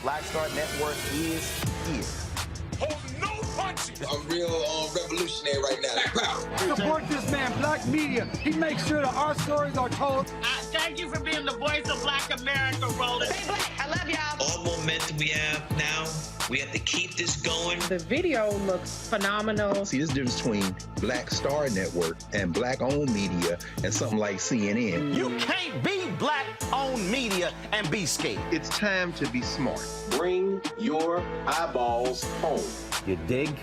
Black Star Network is here. Hold no punches. I'm real revolutionary right now. Black power. Support this man, Black Media. He makes sure that our stories are told. Thank you for being the voice of Black America, Roland. Stay black. I love y'all. All momentum we have now, we have to keep this going. The video looks phenomenal. See, this difference between Black Star Network and Black-owned media and something like CNN. You can't be Black-owned media and be scared. It's time to be smart. Bring your eyeballs home. You dig?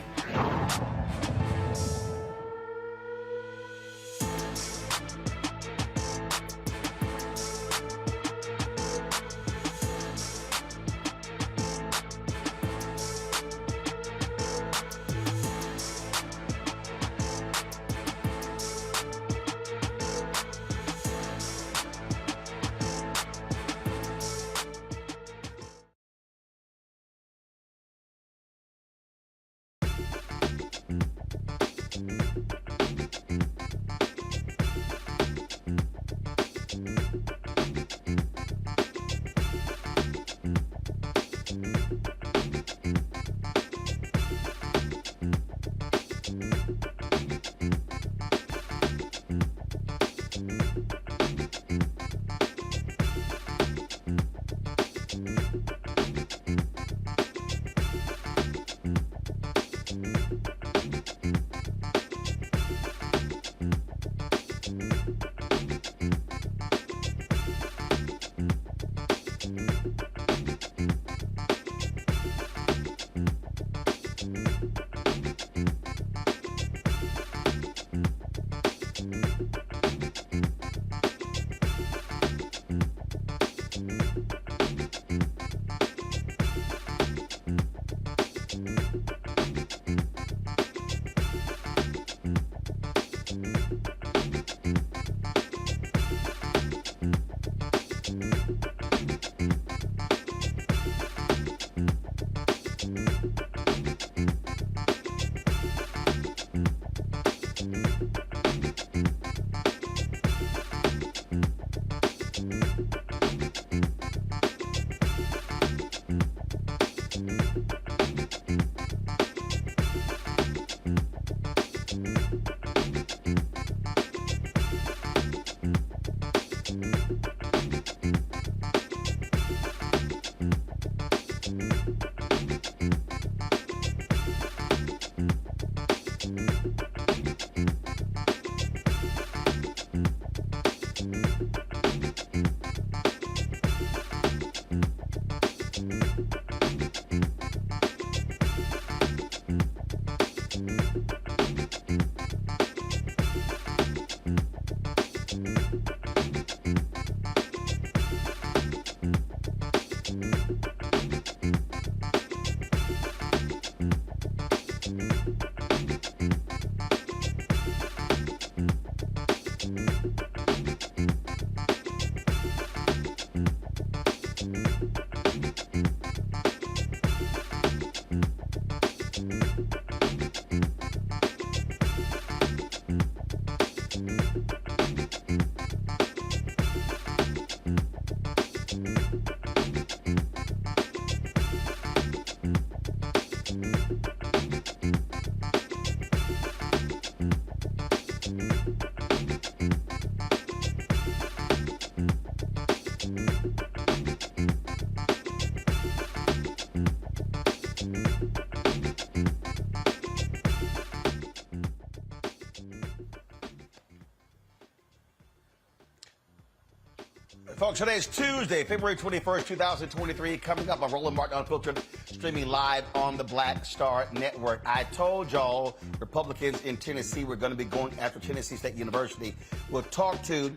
Folks, today is Tuesday, February 21st, 2023. Coming up on Roland Martin Unfiltered, streaming live on the Black Star Network. I told y'all Republicans in Tennessee were going to be going after Tennessee State University. We'll talk to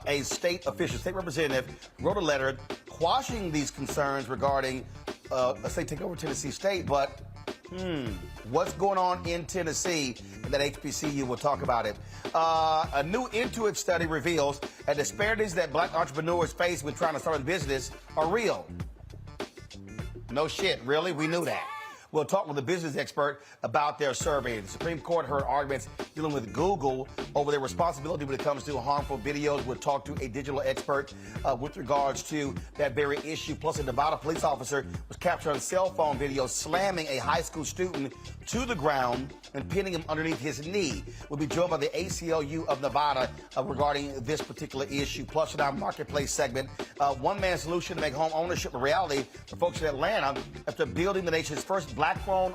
a state official, state representative, wrote a letter quashing these concerns regarding a state takeover Tennessee State. But what's going on in Tennessee in that HBCU? We'll talk about it. A new Intuit study reveals that disparities that black entrepreneurs face when trying to start a business are real. No shit, really? We knew that. We'll talk with a business expert about their survey. The Supreme Court heard arguments dealing with Google over their responsibility when it comes to harmful videos. We'll talk to a digital expert with regards to that very issue. Plus, a Nevada police officer was captured on cell phone video slamming a high school student to the ground and pinning him underneath his knee. We'll be joined by the ACLU of Nevada regarding this particular issue. Plus, in our marketplace segment, one-man solution to make home ownership a reality for folks in Atlanta after building the nation's first black-owned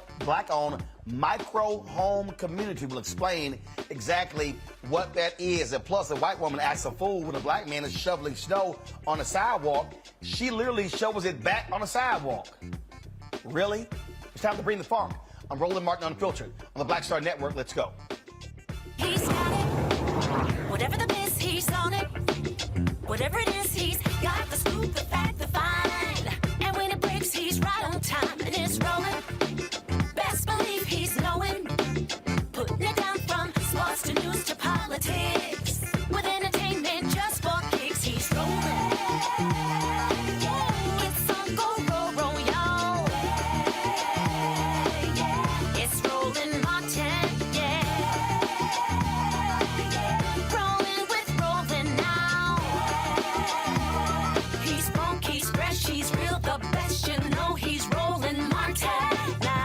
micro home community. Will explain exactly what that is. And plus, a white woman acts a fool when a black man is shoveling snow on the sidewalk. She literally shovels it back on the sidewalk. Really? It's time to bring the funk. I'm Roland Martin Unfiltered on the Black Star Network. Let's go. He's got it. Whatever the miss, he's on it. Whatever it is, he's got the scoop, the fact, the find. And when it breaks, he's right on time and it's rolling. Best believe he's knowing. Putting it down from sports to news to politics. With entertainment just for kicks, he's rolling. It's on go, roll, roll, y'all. It's Roland Martin, yeah. Rolling with Roland now. He's funk, he's fresh, he's real, the best, you know he's Roland Martin now.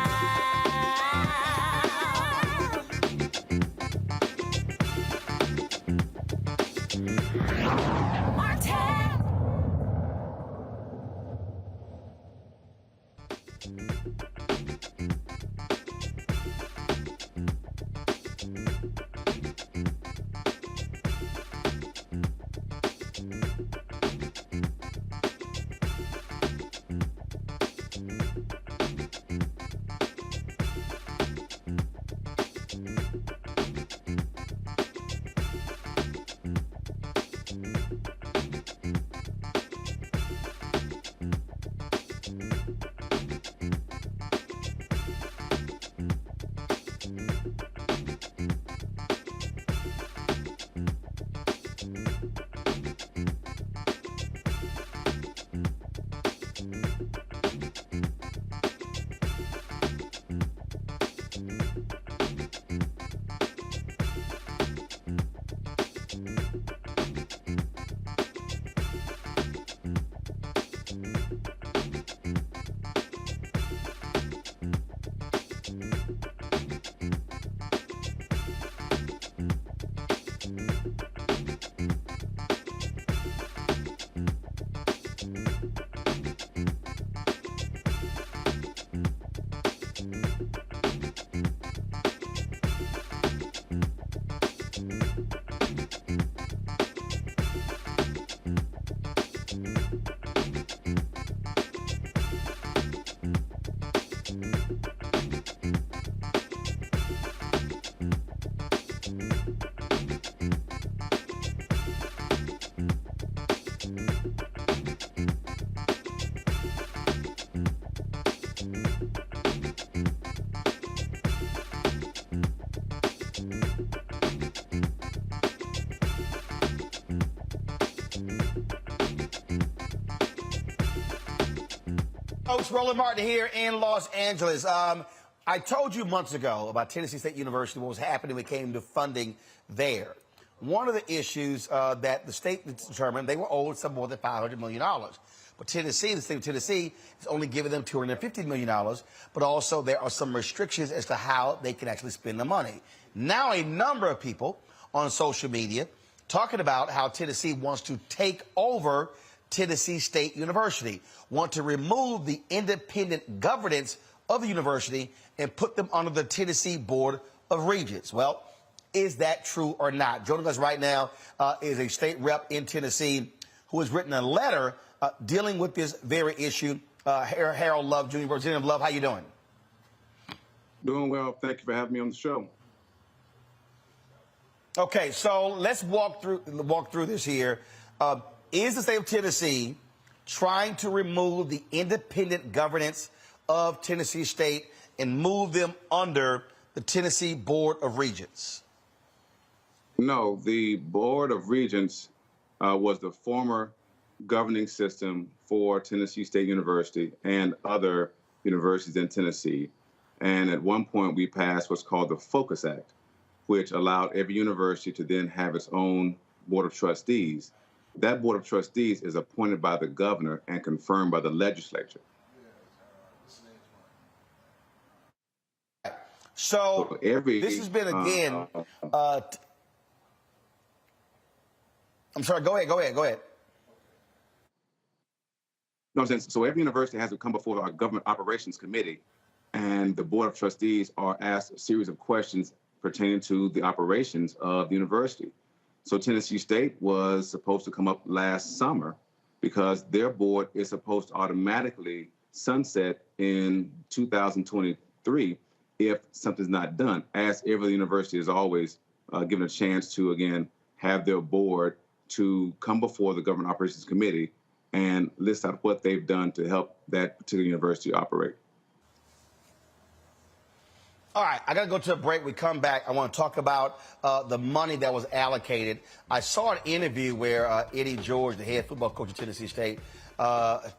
Folks, Roland Martin here in Los Angeles. I told you months ago about Tennessee State University, what was happening when it came to funding there. One of the issues that the state determined, they were owed some more than $500 million. But Tennessee, the state of Tennessee, is only giving them $250 million. But also there are some restrictions as to how they can actually spend the money. Now a number of people on social media talking about how Tennessee wants to take over Tennessee State University, want to remove the independent governance of the university and put them under the Tennessee Board of Regents. Well, is that true or not? Joining us right now is a state rep in Tennessee who has written a letter dealing with this very issue. Harold Love Jr., Representative Love, how you doing? Doing well. Thank you for having me on the show. Okay, so let's walk through this here. Is the state of Tennessee trying to remove the independent governance of Tennessee State and move them under the Tennessee Board of Regents? No, the Board of Regents was the former governing system for Tennessee State University and other universities in Tennessee. And at one point, we passed what's called the Focus Act, which allowed every university to then have its own Board of Trustees. That Board of Trustees is appointed by the governor and confirmed by the legislature. So this has been, again, I'm sorry, go ahead. No, I'm saying, so every university has to come before our government operations committee, and the Board of Trustees are asked a series of questions pertaining to the operations of the university. So Tennessee State was supposed to come up last summer because their board is supposed to automatically sunset in 2023 if something's not done, as every university is always given a chance to, again, have their board to come before the Government Operations Committee and list out what they've done to help that particular university operate. All right, I got to go to a break. We come back. I want to talk about the money that was allocated. I saw an interview where Eddie George, the head football coach of Tennessee State,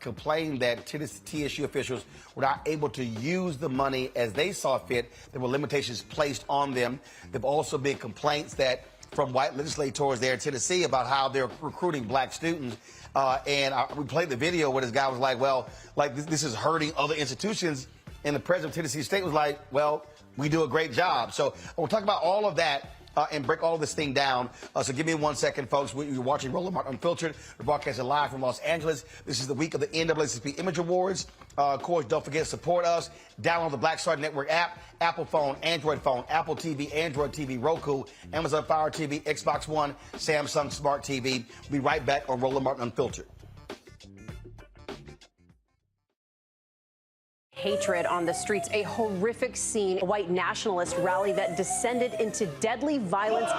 complained that TSU officials were not able to use the money as they saw fit. There were limitations placed on them. There have also been complaints from white legislators there in Tennessee about how they're recruiting black students. We played the video where this guy was like, well, this is hurting other institutions. And the president of Tennessee State was like, well, we do a great job. So we'll talk about all of that and break all of this thing down. So give me 1 second, folks. You're watching Roland Martin Unfiltered. We're broadcasting live from Los Angeles. This is the week of the NAACP Image Awards. Of course, don't forget to support us. Download the Black Star Network app, Apple phone, Android phone, Apple TV, Android TV, Roku, Amazon Fire TV, Xbox One, Samsung Smart TV. We'll be right back on Roland Martin Unfiltered. Hatred on the streets, a horrific scene, a white nationalist rally that descended into deadly violence.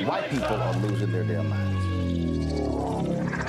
White people are losing their damn minds.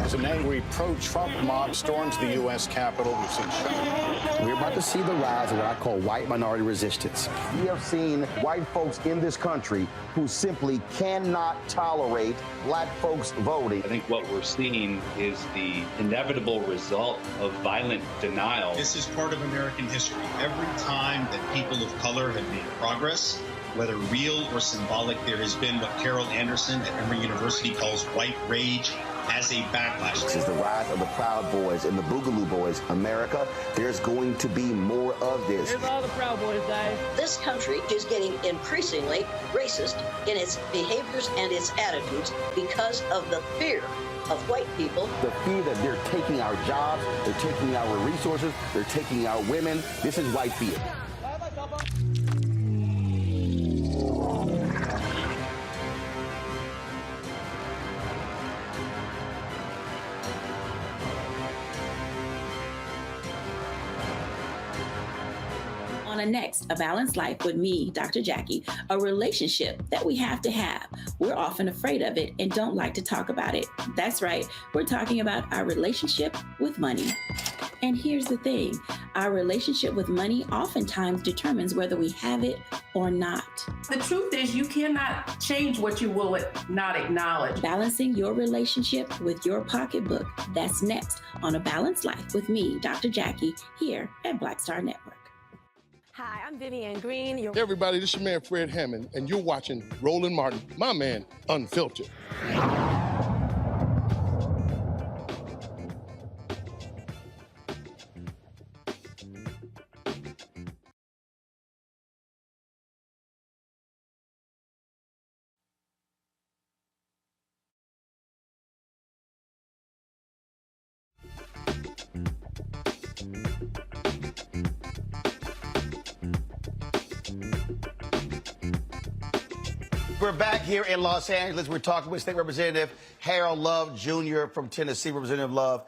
As an angry pro-Trump mob storms the U.S. Capitol, we've seen shots. We're about to see the rise of what I call white minority resistance. We have seen white folks in this country who simply cannot tolerate black folks voting. I think what we're seeing is the inevitable result of violent denial. This is part of American history. Every time that people of color have made progress, whether real or symbolic, there has been what Carol Anderson at Emory University calls white rage as a backlash. This is the rise of the Proud Boys and the Boogaloo Boys. America, there's going to be more of this. Here's all the Proud Boys, guys. This country is getting increasingly racist in its behaviors and its attitudes because of the fear of white people. The fear that they're taking our jobs, they're taking our resources, they're taking our women. This is white fear. On a next, A Balanced Life with me, Dr. Jackie, a relationship that we have to have. We're often afraid of it and don't like to talk about it. That's right, we're talking about our relationship with money. And here's the thing, our relationship with money oftentimes determines whether we have it or not. The truth is you cannot change what you will not acknowledge. Balancing your relationship with your pocketbook. That's next on A Balanced Life with me, Dr. Jackie, here at Black Star Network. Hi, I'm Vivian Green. Hey everybody, this is your man Fred Hammond, and you're watching Roland Martin, my man, Unfiltered. We're back here in Los Angeles. We're talking with State Representative Harold Love Jr. from Tennessee. Representative Love,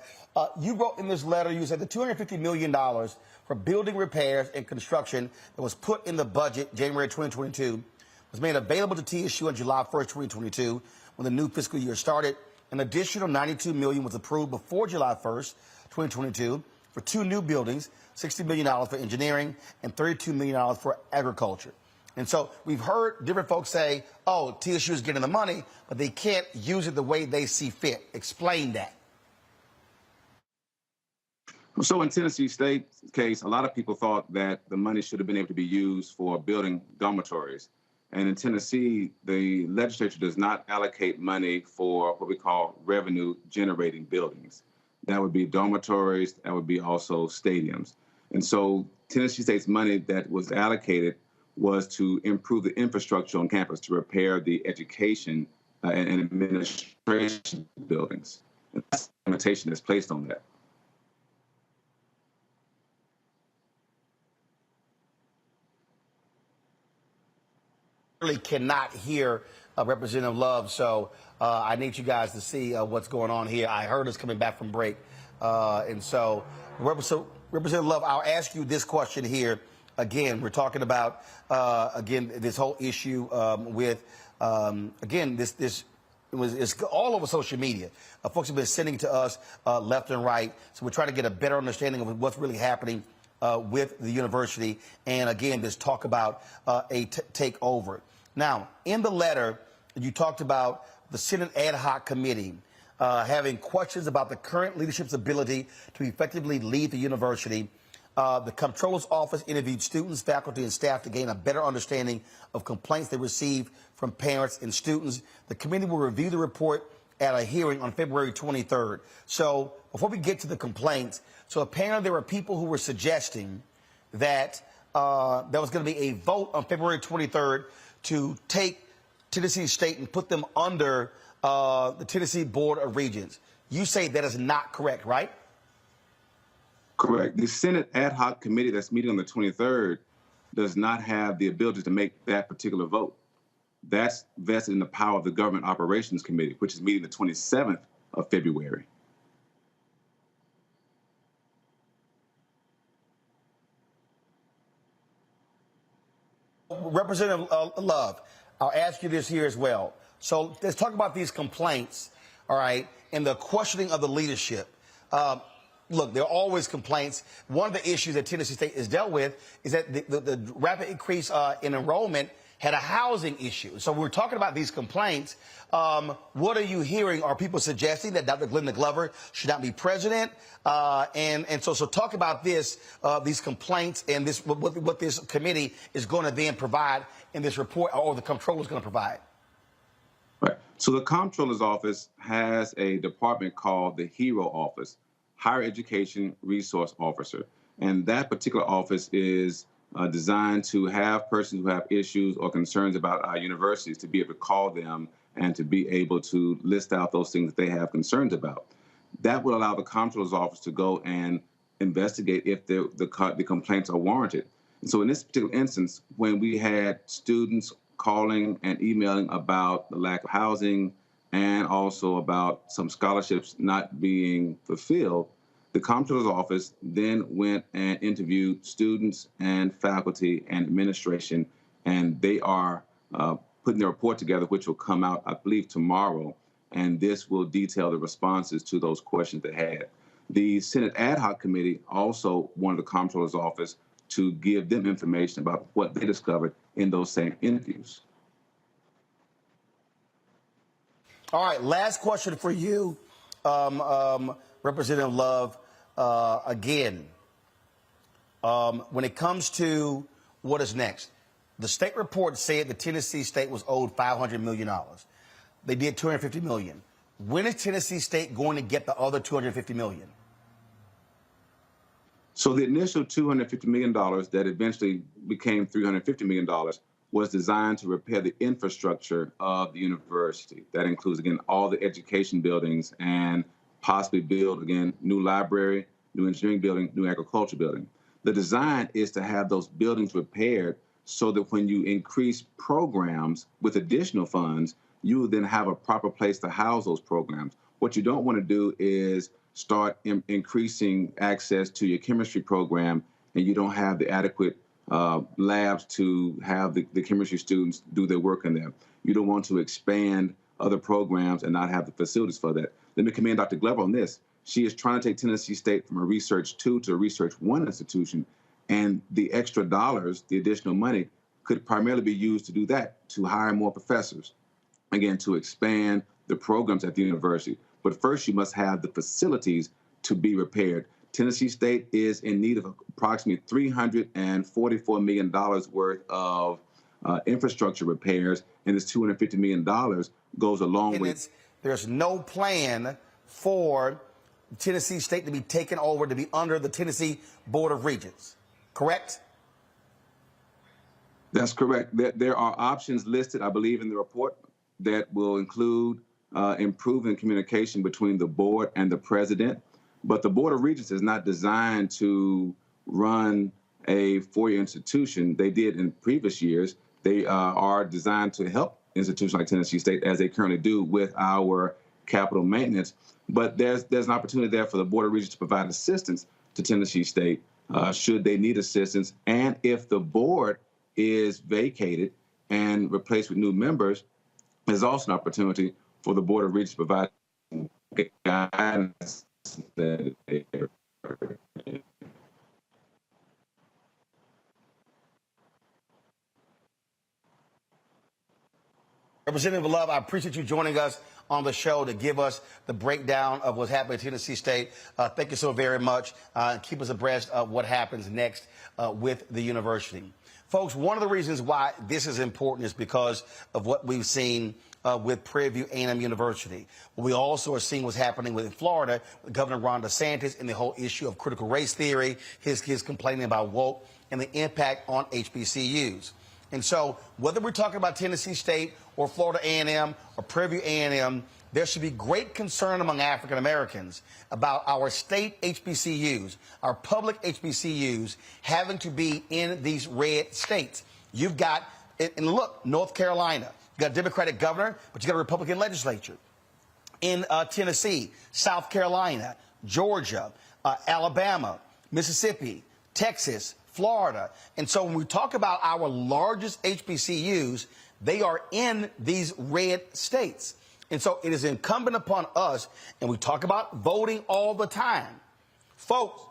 you wrote in this letter, you said the $250 million for building repairs and construction that was put in the budget January 2022 was made available to TSU on July 1st, 2022, when the new fiscal year started. An additional $92 million was approved before July 1st, 2022, for 2 new buildings, $60 million for engineering and $32 million for agriculture. And so we've heard different folks say, oh, TSU is getting the money, but they can't use it the way they see fit. Explain that. So in Tennessee State's case, a lot of people thought that the money should have been able to be used for building dormitories. And in Tennessee, the legislature does not allocate money for what we call revenue-generating buildings. That would be dormitories, that would be also stadiums. And so Tennessee State's money that was allocated was to improve the infrastructure on campus, to repair the education and administration buildings. And that's the limitation that's placed on that. Really cannot hear Representative Love, so I need you guys to see what's going on here. I heard us coming back from break. And so, Representative Love, I'll ask you this question here. Again, we're talking about, again, this whole issue with, again, it's all over social media. Folks have been sending to us left and right. So we're trying to get a better understanding of what's really happening with the university. And again, this talk about a takeover. Now, in the letter, you talked about the Senate Ad Hoc Committee having questions about the current leadership's ability to effectively lead the university. The Comptroller's Office interviewed students, faculty, and staff to gain a better understanding of complaints they received from parents and students. The committee will review the report at a hearing on February 23rd. So before we get to the complaints, so apparently there were people who were suggesting that there was going to be a vote on February 23rd to take Tennessee State and put them under the Tennessee Board of Regents. You say that is not correct, right? Correct. The Senate Ad Hoc Committee that's meeting on the 23rd does not have the ability to make that particular vote. That's vested in the power of the Government Operations Committee, which is meeting the 27th of February. Representative Love, I'll ask you this here as well. So let's talk about these complaints, all right, and the questioning of the leadership. Look, there are always complaints. One of the issues that Tennessee State has dealt with is that the rapid increase in enrollment had a housing issue. So we're talking about these complaints. What are you hearing? Are people suggesting that Dr. Glenda Glover should not be president? So talk about this, these complaints, and this what this committee is going to then provide in this report, or the comptroller is going to provide. Right. So the comptroller's office has a department called the HERO office, Higher Education Resource Officer. And that particular office is designed to have persons who have issues or concerns about our universities to be able to call them and to be able to list out those things that they have concerns about. That would allow the comptroller's office to go and investigate if the complaints are warranted. And so in this particular instance, when we had students calling and emailing about the lack of housing and also about some scholarships not being fulfilled, the comptroller's office then went and interviewed students and faculty and administration, and they are putting their report together, which will come out, I believe, tomorrow, and this will detail the responses to those questions they had. The Senate Ad Hoc Committee also wanted the comptroller's office to give them information about what they discovered in those same interviews. All right, last question for you, Representative Love. Again, when it comes to what is next, the state report said that Tennessee State was owed $500 million. They did $250 million. When is Tennessee State going to get the other $250 million? So the initial $250 million that eventually became $350 million was designed to repair the infrastructure of the university. That includes, again, all the education buildings and possibly build, again, new library, new engineering building, new agriculture building. The design is to have those buildings repaired so that when you increase programs with additional funds, you will then have a proper place to house those programs. What you don't want to do is start increasing access to your chemistry program and you don't have the adequate labs to have the chemistry students do their work in them. You don't want to expand other programs and not have the facilities for that. Let me commend Dr. Glover on this. She is trying to take Tennessee State from a Research 2 to a Research 1 institution, and the extra dollars, the additional money, could primarily be used to do that, to hire more professors, again, to expand the programs at the university. But first, you must have the facilities to be repaired. Tennessee State is in need of approximately $344 million worth of infrastructure repairs, and this $250 million goes a long way. There's no plan for Tennessee State to be taken over, to be under the Tennessee Board of Regents, correct? That's correct. There are options listed, I believe, in the report that will include improving communication between the board and the president. But the Board of Regents is not designed to run a four-year institution. They did in previous years. They are designed to help institutions like Tennessee State, as they currently do with our capital maintenance. But there's an opportunity there for the Board of Regents to provide assistance to Tennessee State should they need assistance. And if the board is vacated and replaced with new members, there's also an opportunity for the Board of Regents to provide guidance. Representative Love, I appreciate you joining us on the show to give us the breakdown of what's happening at Tennessee State. Thank you so very much. Keep us abreast of what happens next with the university. Folks, one of the reasons why this is important is because of what we've seen with Prairie View A&M University. We also are seeing what's happening with Florida, with Governor Ron DeSantis and the whole issue of critical race theory, his complaining about woke, and the impact on HBCUs. And so whether we're talking about Tennessee State or Florida A&M or Prairie View A&M, there should be great concern among African Americans about our state HBCUs, our public HBCUs, having to be in these red states. You've got, and look, North Carolina, you got a Democratic governor, but you got a Republican legislature. In Tennessee, South Carolina, Georgia, Alabama, Mississippi, Texas, Florida. And so when we talk about our largest HBCUs, they are in these red states. And so it is incumbent upon us, and we talk about voting all the time. Folks,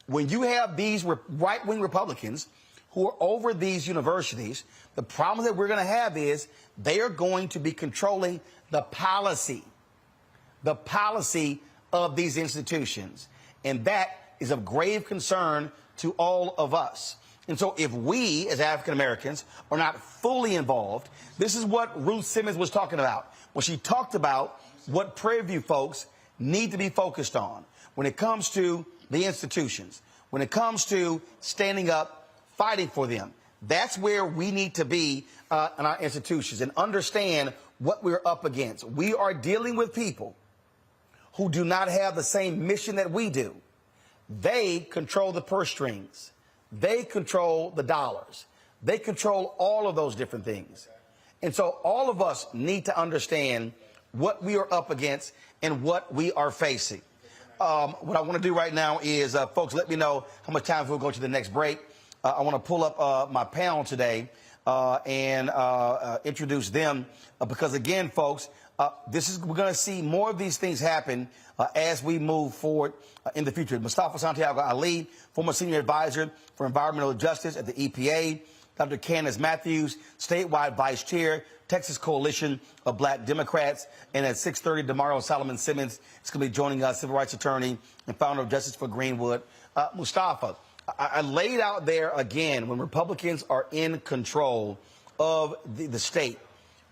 when you have these right-wing Republicans who are over these universities, the problem that we're going to have is they are going to be controlling the policy of these institutions. And that is of grave concern to all of us. And so if we, as African Americans, are not fully involved, this is what Ruth Simmons was talking about when she talked about what Prairie View folks need to be focused on when it comes to the institutions, when it comes to standing up, fighting for them. That's where we need to be in our institutions and understand what we're up against. We are dealing with people who do not have the same mission that we do. They control the purse strings. They control the dollars. They control all of those different things. And so all of us need to understand what we are up against and what we are facing. What I want to do right now is, folks, let me know how much time we'll go to the next break. I want to pull up my panel today and introduce them because, again, folks, we're going to see more of these things happen as we move forward in the future. Mustafa Santiago Ali, former senior advisor for environmental justice at the EPA. Dr. Candace Matthews, statewide vice chair, Texas Coalition of Black Democrats. And at 6:30 tomorrow, Solomon Simmons is going to be joining us, civil rights attorney and founder of Justice for Greenwood. Mustafa, I laid out there again, when Republicans are in control of the state,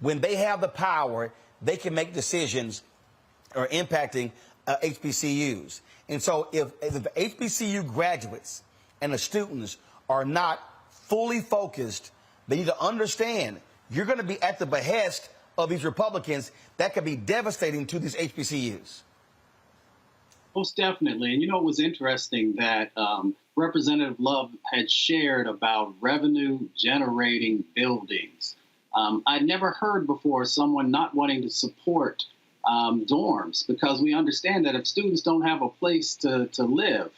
when they have the power, they can make decisions or impacting HBCUs. And so if the HBCU graduates and the students are not fully focused, they need to understand you're going to be at the behest of these Republicans that could be devastating to these HBCUs. Most definitely. And it was interesting that Representative Love had shared about revenue generating buildings. I'd never heard before someone not wanting to support dorms, because we understand that if students don't have a place to live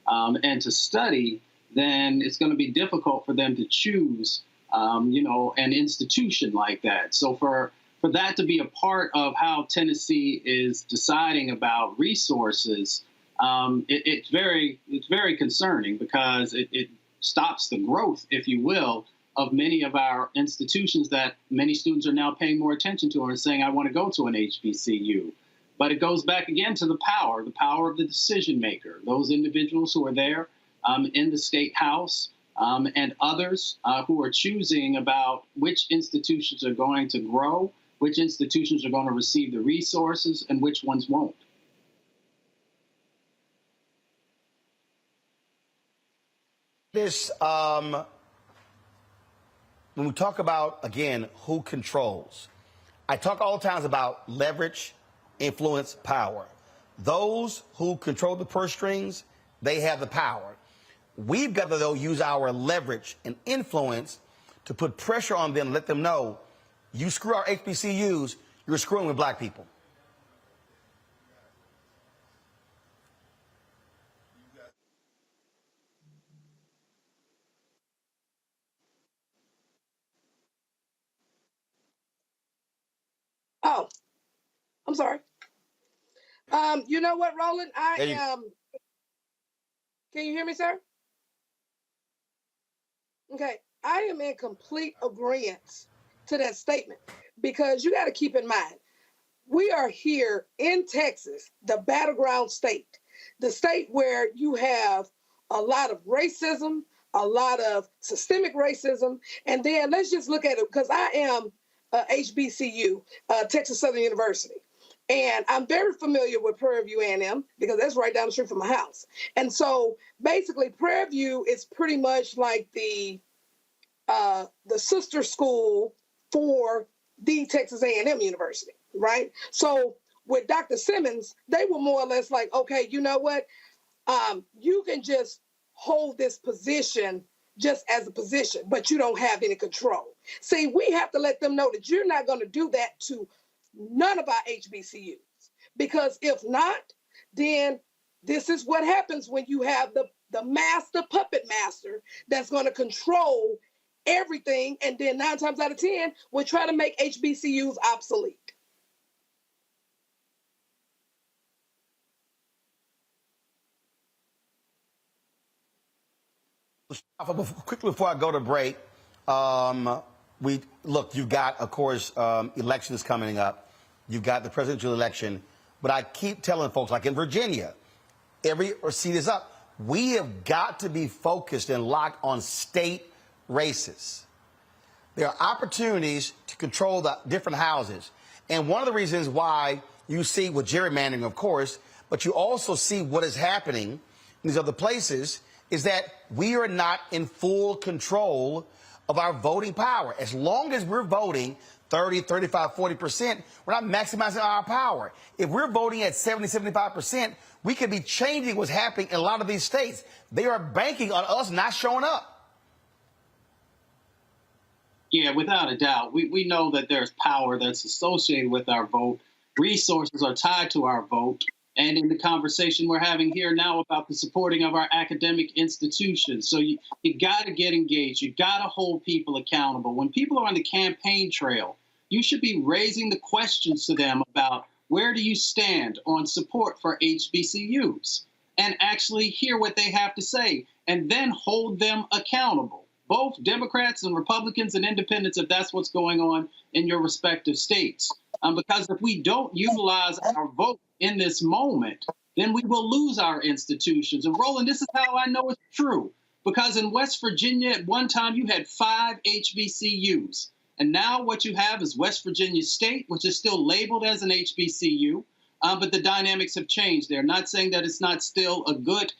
and to study, then it's going to be difficult for them to choose, an institution like that. So for that to be a part of how Tennessee is deciding about resources, it's very concerning, because it stops the growth, if you will, of many of our institutions that many students are now paying more attention to and saying, I want to go to an HBCU. But it goes back again to the power of the decision maker, those individuals who are there in the state house and others who are choosing about which institutions are going to grow, which institutions are going to receive the resources, and which ones won't. This, when we talk about, again, who controls, I talk all the times about leverage, influence, power. Those who control the purse strings, they have the power. We've got to, though, use our leverage and influence to put pressure on them, let them know, you screw our HBCUs, you're screwing with black people. Oh, I'm sorry. You know what, Roland? Can you hear me, sir? Okay. I am in complete agreement to that statement, because you got to keep in mind, we are here in Texas, the battleground state, the state where you have a lot of racism, a lot of systemic racism. And then let's just look at it, because I am HBCU, Texas Southern University. And I'm very familiar with Prairie View A&M, because that's right down the street from my house. And so basically Prairie View is pretty much like the sister school for the Texas A&M University, right? So with Dr. Simmons, they were more or less like, okay, you know what? You can just hold this position just as a position, but you don't have any control. See, we have to let them know that you're not going to do that to none of our HBCUs, because if not, then this is what happens when you have the master puppet master that's going to control everything, and then 9 times out of 10 we'll try to make HBCUs obsolete. Quickly before I go to break, you've got, of course, elections coming up. You've got the presidential election. But I keep telling folks, like in Virginia, every seat is up. We have got to be focused and locked on state races. There are opportunities to control the different houses. And one of the reasons why you see with gerrymandering, of course, but you also see what is happening in these other places, is that we are not in full control of our voting power. As long as we're voting 30, 35, 40%, we're not maximizing our power. If we're voting at 70, 75%, we could be changing what's happening in a lot of these states. They are banking on us not showing up. Yeah, without a doubt. We know that there's power that's associated with our vote. Resources are tied to our vote. And in the conversation we're having here now about the supporting of our academic institutions. So you got to get engaged. You got to hold people accountable. When people are on the campaign trail, you should be raising the questions to them about where do you stand on support for HBCUs, and actually hear what they have to say, and then hold them accountable, both Democrats and Republicans and independents, if that's what's going on in your respective states. Because if we don't utilize our vote in this moment, then we will lose our institutions. And Roland, this is how I know it's true. Because in West Virginia, at one time, you had 5 HBCUs. And now what you have is West Virginia State, which is still labeled as an HBCU. But the dynamics have changed there. Not saying that it's not still a good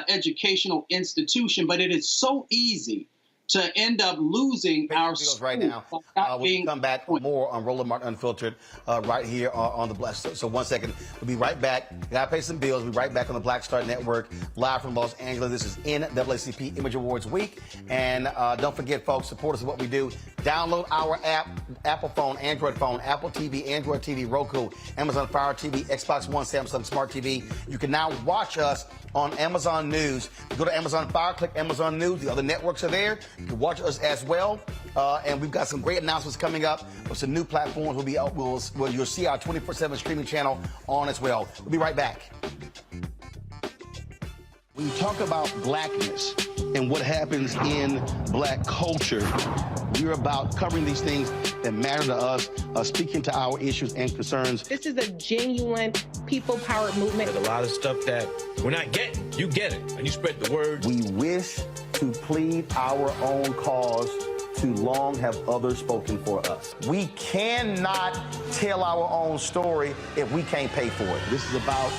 educational institution, but it is so easy to end up losing our schools right now. We'll come back more on Roland Martin Unfiltered right here on the Black. So 1 second. We'll be right back. We got to pay some bills. We'll be right back on the Black Star Network, live from Los Angeles. This is NAACP Image Awards Week. And don't forget, folks, support us in what we do. Download our app, Apple phone, Android phone, Apple TV, Android TV, Roku, Amazon Fire TV, Xbox One, Samsung Smart TV. You can now watch us on Amazon News. You go to Amazon Fire, click Amazon News. The other networks are there. You can watch us as well. And we've got some great announcements coming up with some new platforms. You'll see our 24/7 streaming channel on as well. We'll be right back. When you talk about blackness and what happens in black culture, we're about covering these things that matter to us, speaking to our issues and concerns. This is a genuine people-powered movement. There's a lot of stuff that we're not getting. You get it, and you spread the word. We wish to plead our own cause. Too long have others spoken for us. We cannot tell our own story if we can't pay for it. This is about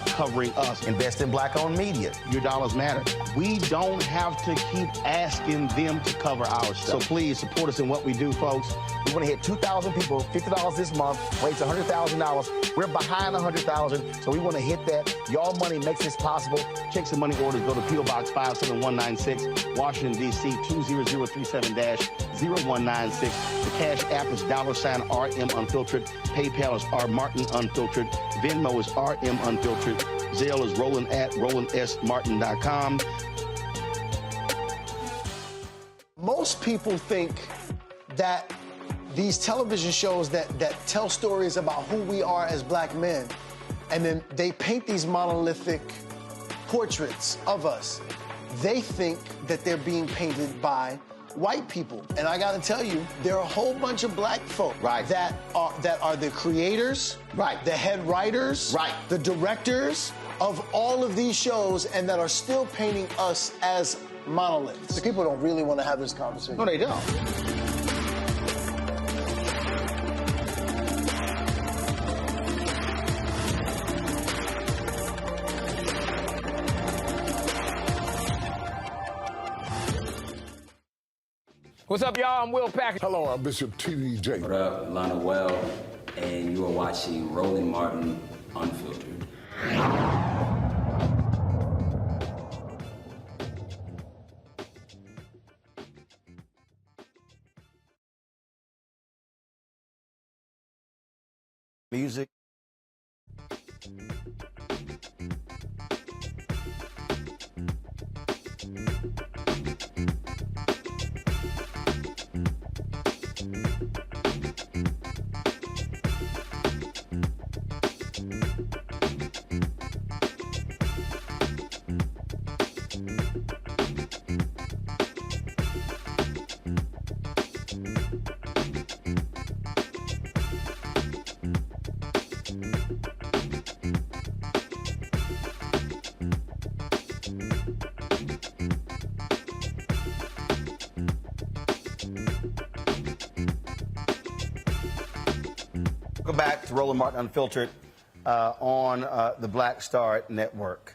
covering us. Invest in black-owned media. Your dollars matter. We don't have to keep asking them to cover our stuff. So please support us in what we do, folks. We want to hit 2,000 people, $50 this month, raise $100,000. We're behind 100,000, so we want to hit that. Your money makes this possible. Checks and money orders go to P.O. Box 57196, Washington, D.C. 20037-0196. The Cash App is $RM Unfiltered. PayPal is R Martin Unfiltered. Venmo is RM Unfiltered. Zelle is RolandSMartin.com. Most people think that these television shows that tell stories about who we are as black men, and then they paint these monolithic portraits of us. They think that they're being painted by white people. And I got to tell you, there are a whole bunch of black folk that are the creators, the head writers, the directors of all of these shows, and that are still painting us as monoliths. The people don't really want to have this conversation. No, they don't. What's up, y'all? I'm Will Packard. Hello, I'm Bishop T.D.J. What up, Lana Well, and you are watching Roland Martin Unfiltered. Music. Welcome back to Roland Martin Unfiltered on the Black Star Network.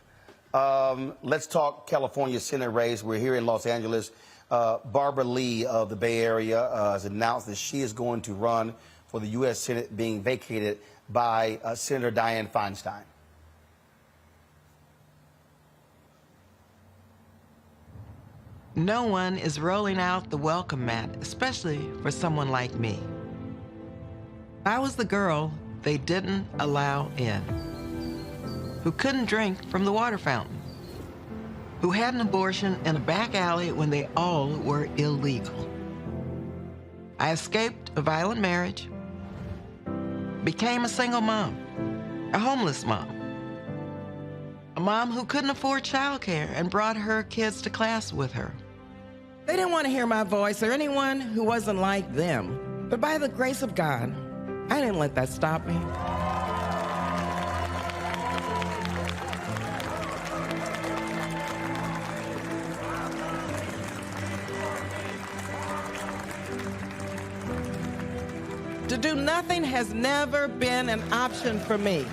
Let's talk California Senate race. We're here in Los Angeles. Barbara Lee of the Bay Area has announced that she is going to run for the U.S. Senate, being vacated by Senator Dianne Feinstein. No one is rolling out the welcome mat, especially for someone like me. I was the girl they didn't allow in, who couldn't drink from the water fountain, who had an abortion in a back alley when they all were illegal. I escaped a violent marriage, became a single mom, a homeless mom, a mom who couldn't afford childcare and brought her kids to class with her. They didn't want to hear my voice or anyone who wasn't like them, but by the grace of God, I didn't let that stop me. To do nothing has never been an option for me.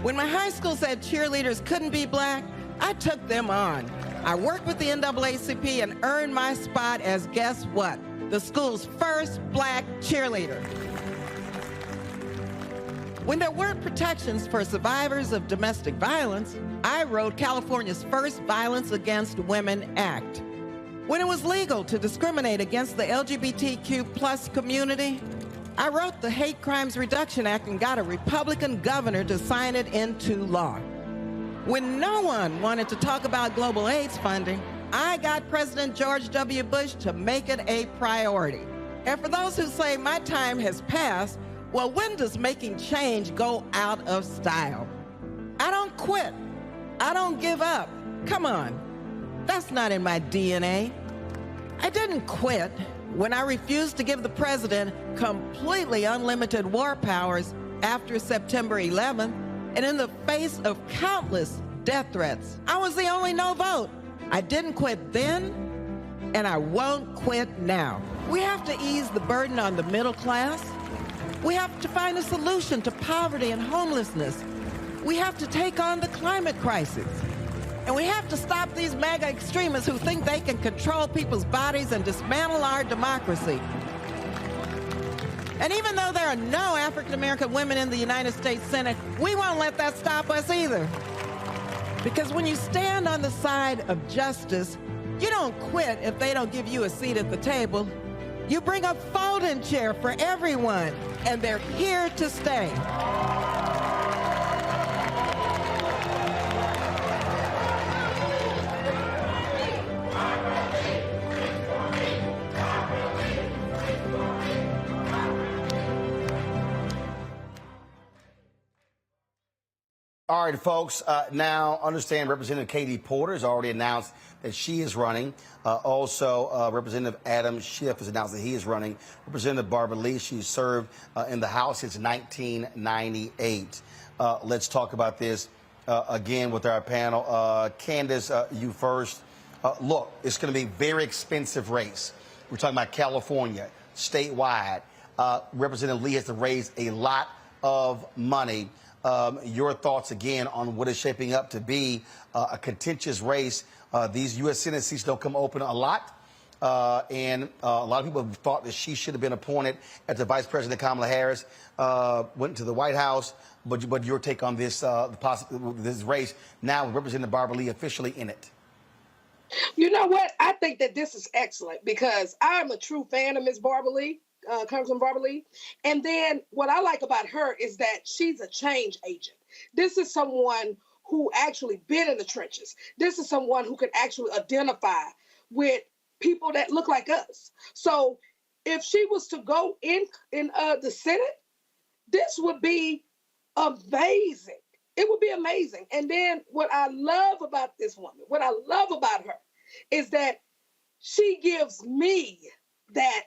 When my high school said cheerleaders couldn't be black, I took them on. I worked with the NAACP and earned my spot as, guess what? The school's first black cheerleader. When there weren't protections for survivors of domestic violence, I wrote California's first Violence Against Women Act. When it was legal to discriminate against the LGBTQ+ community, I wrote the Hate Crimes Reduction Act and got a Republican governor to sign it into law. When no one wanted to talk about global AIDS funding, I got President George W. Bush to make it a priority. And for those who say my time has passed, well, when does making change go out of style? I don't quit. I don't give up. Come on. That's not in my DNA. I didn't quit when I refused to give the president completely unlimited war powers after September 11th, and in the face of countless death threats. I was the only no vote. I didn't quit then, and I won't quit now. We have to ease the burden on the middle class. We have to find a solution to poverty and homelessness. We have to take on the climate crisis. And we have to stop these MAGA extremists who think they can control people's bodies and dismantle our democracy. And even though there are no African-American women in the United States Senate, we won't let that stop us either. Because when you stand on the side of justice, you don't quit if they don't give you a seat at the table. You bring a folding chair for everyone, and they're here to stay. All right, folks, now understand Representative Katie Porter has already announced that she is running. Also, Representative Adam Schiff has announced that he is running. Representative Barbara Lee, she's served in the House since 1998. Let's talk about this again with our panel. Candace, you first. Look, it's going to be a very expensive race. We're talking about California, statewide. Representative Lee has to raise a lot of money. Your thoughts again on what is shaping up to be a contentious race. These U.S. Senate seats don't come open a lot. And a lot of people have thought that she should have been appointed after Vice President Kamala Harris went to the White House. But your take on this this race now with Representative Barbara Lee officially in it? You know what? I think that this is excellent because I'm a true fan of Ms. Barbara Lee. Congressman Barbara Lee. And then what I like about her is that she's a change agent. This is someone who actually been in the trenches. This is someone who can actually identify with people that look like us. So if she was to go in the Senate, this would be amazing. It would be amazing. And then what I love about this woman, what I love about her is that she gives me that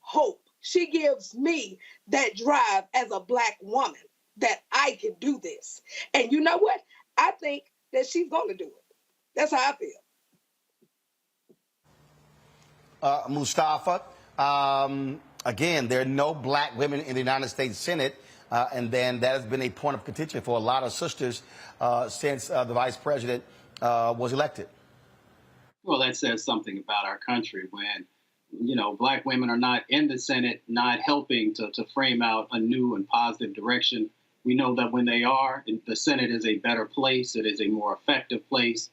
hope. She gives me that drive as a Black woman that I can do this. And you know what? I think that she's going to do it. That's how I feel. Mustafa, again, there are no Black women in the United States Senate. And then that has been a point of contention for a lot of sisters since the vice president was elected. Well, that says something about our country when Black women are not in the Senate, not helping to frame out a new and positive direction. We know that when they are, the Senate is a better place. It is a more effective place.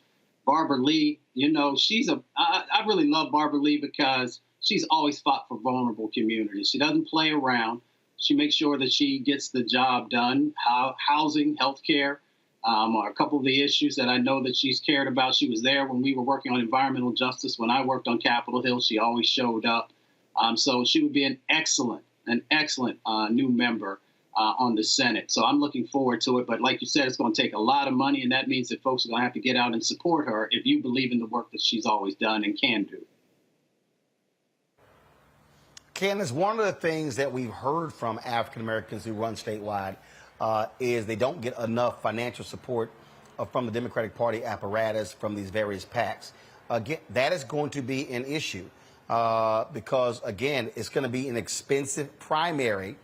Barbara Lee, I really love Barbara Lee because she's always fought for vulnerable communities. She doesn't play around. She makes sure that she gets the job done. Housing, healthcare, are a couple of the issues that I know that she's cared about. She was there when we were working on environmental justice. When I worked on Capitol Hill, she always showed up. So she would be an excellent new member on the Senate. So I'm looking forward to it. But like you said, it's going to take a lot of money, and that means that folks are going to have to get out and support her if you believe in the work that she's always done and can do. Candace, one of the things that we've heard from African Americans who run statewide is they don't get enough financial support from the Democratic Party apparatus from these various PACs. Again, that is going to be an issue because, again, it's going to be an expensive primary,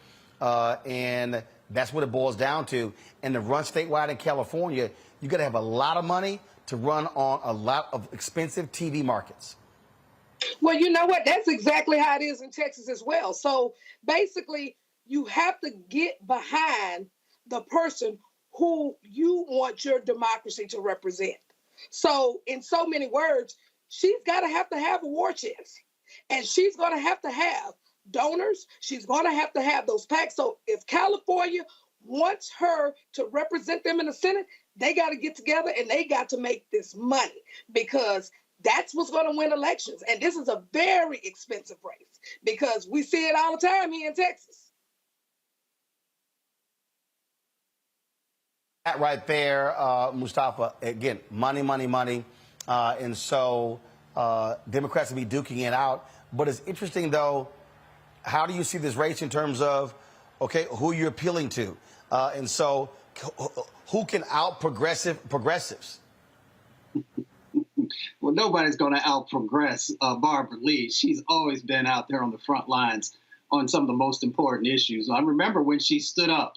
and that's what it boils down to. And to run statewide in California, You got to have a lot of money to run on a lot of expensive TV markets. Well, you know what? That's exactly how it is in Texas as well. So basically, you have to get behind the person who you want your democracy to represent. So in so many words, she's got to have a war chest. And she's going to have donors. She's going to have those PACs. So if California wants her to represent them in the Senate, they got to get together and they got to make this money, because that's what's going to win elections. And this is a very expensive race, because we see it all the time here in Texas. That right there, Mustafa, again, money, money, money. And so Democrats will be duking it out. But it's interesting, though, how do you see this race in terms of, okay, who you're appealing to? And so who can out progressives? Well, nobody's going to out-progress Barbara Lee. She's always been out there on the front lines on some of the most important issues. I remember when she stood up,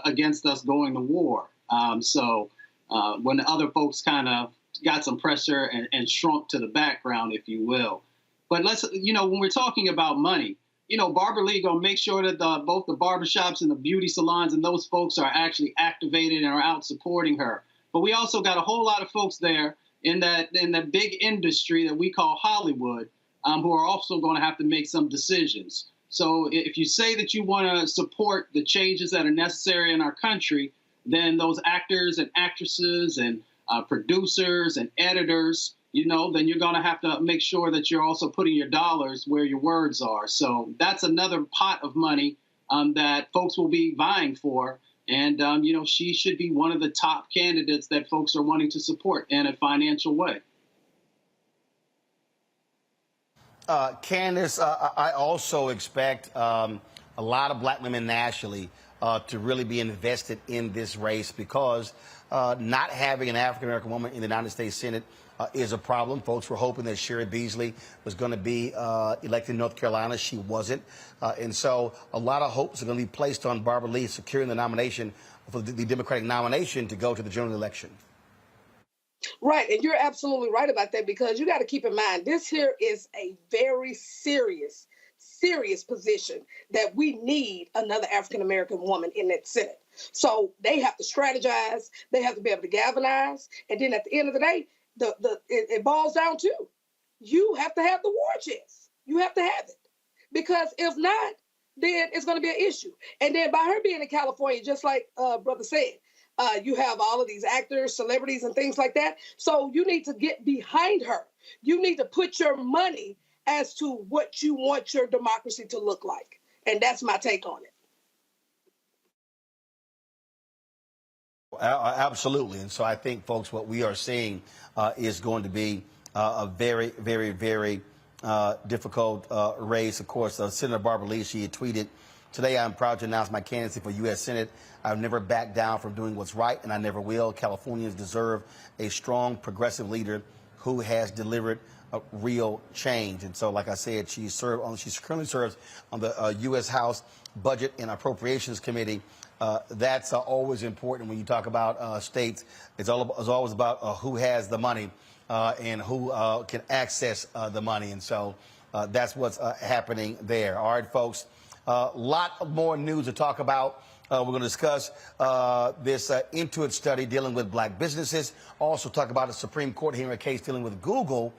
against us going to war. When the other folks kind of got some pressure and shrunk to the background, if you will. But when we're talking about money, Barbara Lee going to make sure that both the barbershops and the beauty salons and those folks are actually activated and are out supporting her. But we also got a whole lot of folks there in that big industry that we call Hollywood, who are also going to have to make some decisions. So if you say that you want to support the changes that are necessary in our country, then those actors and actresses and producers and editors, then you're going to have to make sure that you're also putting your dollars where your words are. So that's another pot of money that folks will be vying for. And, she should be one of the top candidates that folks are wanting to support in a financial way. Candace, I also expect a lot of black women nationally to really be invested in this race, because not having an African-American woman in the United States Senate is a problem. Folks were hoping that Sherry Beasley was going to be elected in North Carolina. She wasn't. And so a lot of hopes are going to be placed on Barbara Lee securing the nomination for the Democratic nomination to go to the general election. Right, and you're absolutely right about that, because you got to keep in mind, this here is a very serious position that we need another African-American woman in that Senate. So they have to strategize, they have to be able to galvanize, and then at the end of the day, it boils down to, you have to have the war chest. You have to have it, because if not, then it's going to be an issue. And then by her being in California, just like Brother said, you have all of these actors, celebrities, and things like that. So you need to get behind her. You need to put your money as to what you want your democracy to look like. And that's my take on it. Absolutely. And so I think, folks, what we are seeing is going to be a very, very, very difficult race. Of course, Senator Barbara Lee, she had tweeted, "Today, I'm proud to announce my candidacy for U.S. Senate. I've never backed down from doing what's right, and I never will. Californians deserve a strong, progressive leader who has delivered real change." And so, like I said, she currently serves on the U.S. House Budget and Appropriations Committee. That's always important when you talk about states. It's always about who has the money and who can access the money. And so that's what's happening there. All right, folks. Lot more news to talk about. We're going to discuss this Intuit study dealing with black businesses. Also talk about a Supreme Court hearing a case dealing with Google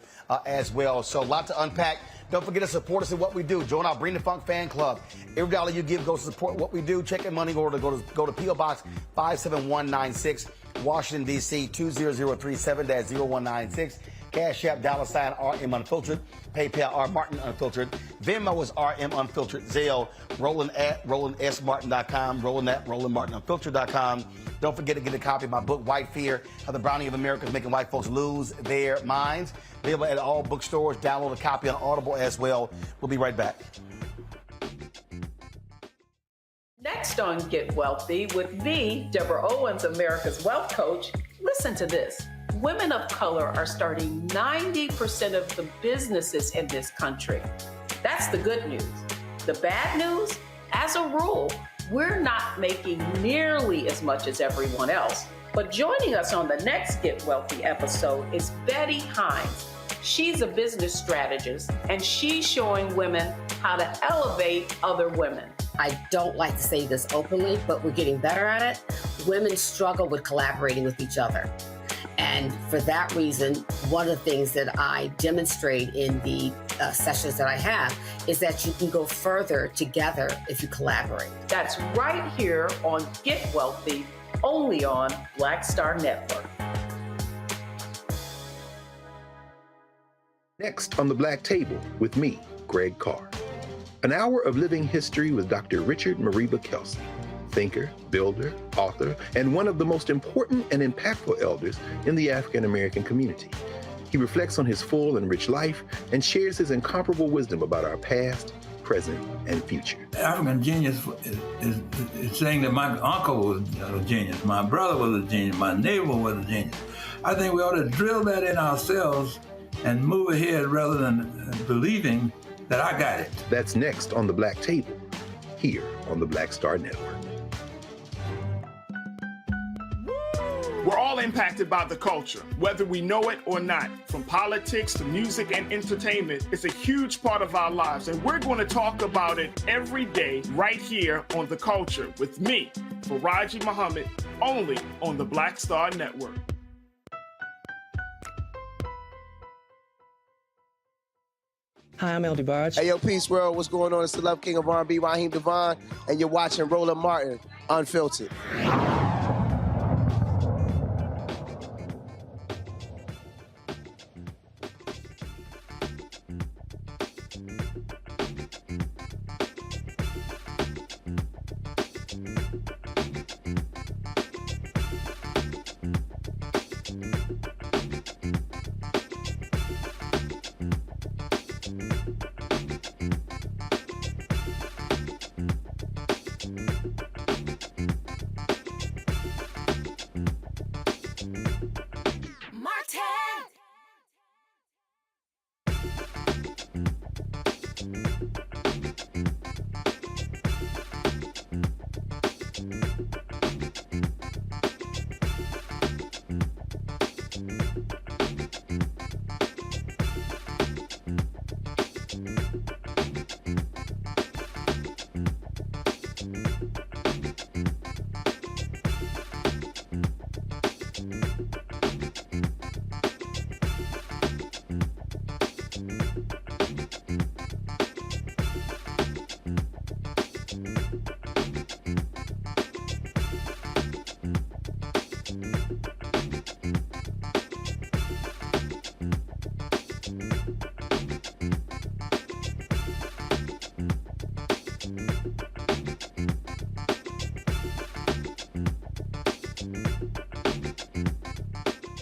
as well. So a lot to unpack. Don't forget to support us in what we do. Join our Bring the Funk fan club. Every dollar you give goes to support what we do. Check in money order. Go to P.O. Box 57196, Washington, D.C. 20037-0196. Cash App, $RM Unfiltered. PayPal, R Martin Unfiltered. Venmo is RM Unfiltered. Zelle, Roland at RolandSMartin.com. Roland at RolandMartinUnfiltered.com. Don't forget to get a copy of my book, White Fear, How the Browning of America is Making White Folks Lose Their Minds. Available at all bookstores. Download a copy on Audible as well. We'll be right back. Next on Get Wealthy with me, Deborah Owens, America's Wealth Coach. Listen to this. Women of color are starting 90% of the businesses in this country. That's the good news. The bad news, as a rule, we're not making nearly as much as everyone else. But joining us on the next Get Wealthy episode is Betty Hines. She's a business strategist, and she's showing women how to elevate other women. I don't like to say this openly, but we're getting better at it. Women struggle with collaborating with each other. And for that reason, one of the things that I demonstrate in the sessions that I have is that you can go further together if you collaborate. That's right here on Get Wealthy, only on Black Star Network. Next on the Black Table with me, Greg Carr. An hour of living history with Dr. Richard Mariba Kelsey, thinker, builder, author, and one of the most important and impactful elders in the African American community. He reflects on his full and rich life and shares his incomparable wisdom about our past, present, and future. African genius is saying that my uncle was a genius, my brother was a genius, my neighbor was a genius. I think we ought to drill that in ourselves and move ahead rather than believing that I got it. That's next on the Black Table, here on the Black Star Network. We're all impacted by the culture, whether we know it or not. From politics to music and entertainment, it's a huge part of our lives, and we're going to talk about it every day right here on The Culture with me, Faraji Muhammad, only on the Black Star Network. Hi, I'm El DeBarge. Hey, yo, Peace World. What's going on? It's the Love King of R&B, Raheem Devon, and you're watching Roland Martin, Unfiltered.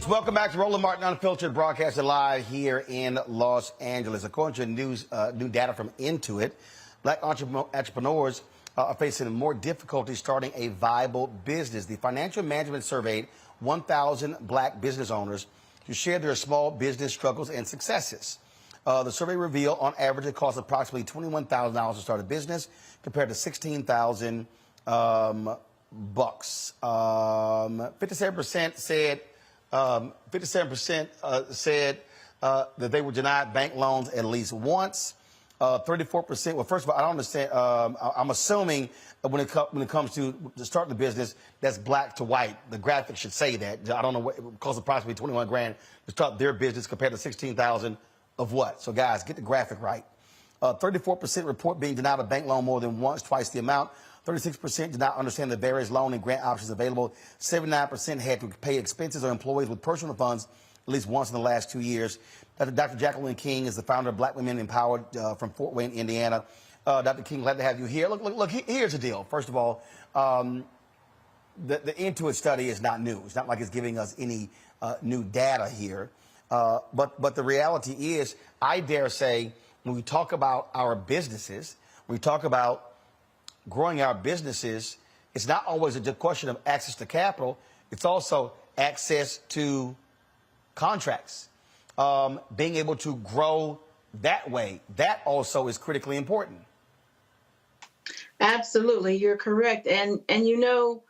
Welcome back to Roland Martin Unfiltered, broadcasted live here in Los Angeles. According to new data from Intuit, black entrepreneurs are facing more difficulty starting a viable business. The Financial Management surveyed 1,000 black business owners to share their small business struggles and successes. The survey revealed, on average, it costs approximately $21,000 to start a business, compared to $16,000 bucks. 57% said. 57% said that they were denied bank loans at least once. 34%. Well, first of all, I don't understand. I'm assuming that when it comes to starting the business, that's black to white. The graphic should say that. I don't know what it costs approximately 21 grand to start their business compared to 16,000 of what? So guys, get the graphic right. 34% report being denied a bank loan more than once, twice the amount. 36% did not understand the various loan and grant options available. 79% had to pay expenses or employees with personal funds at least once in the last 2 years. Dr. Jacqueline King is the founder of Black Women Empowered from Fort Wayne, Indiana. Dr. King, glad to have you here. Look, here's the deal. First of all, the Intuit study is not new. It's not like it's giving us any new data here. But the reality is, I dare say, when we talk about our businesses, we talk about growing our businesses, it's not always a question of access to capital. It's also access to contracts, being able to grow that way. That also is critically important. Absolutely, you're correct. And you know,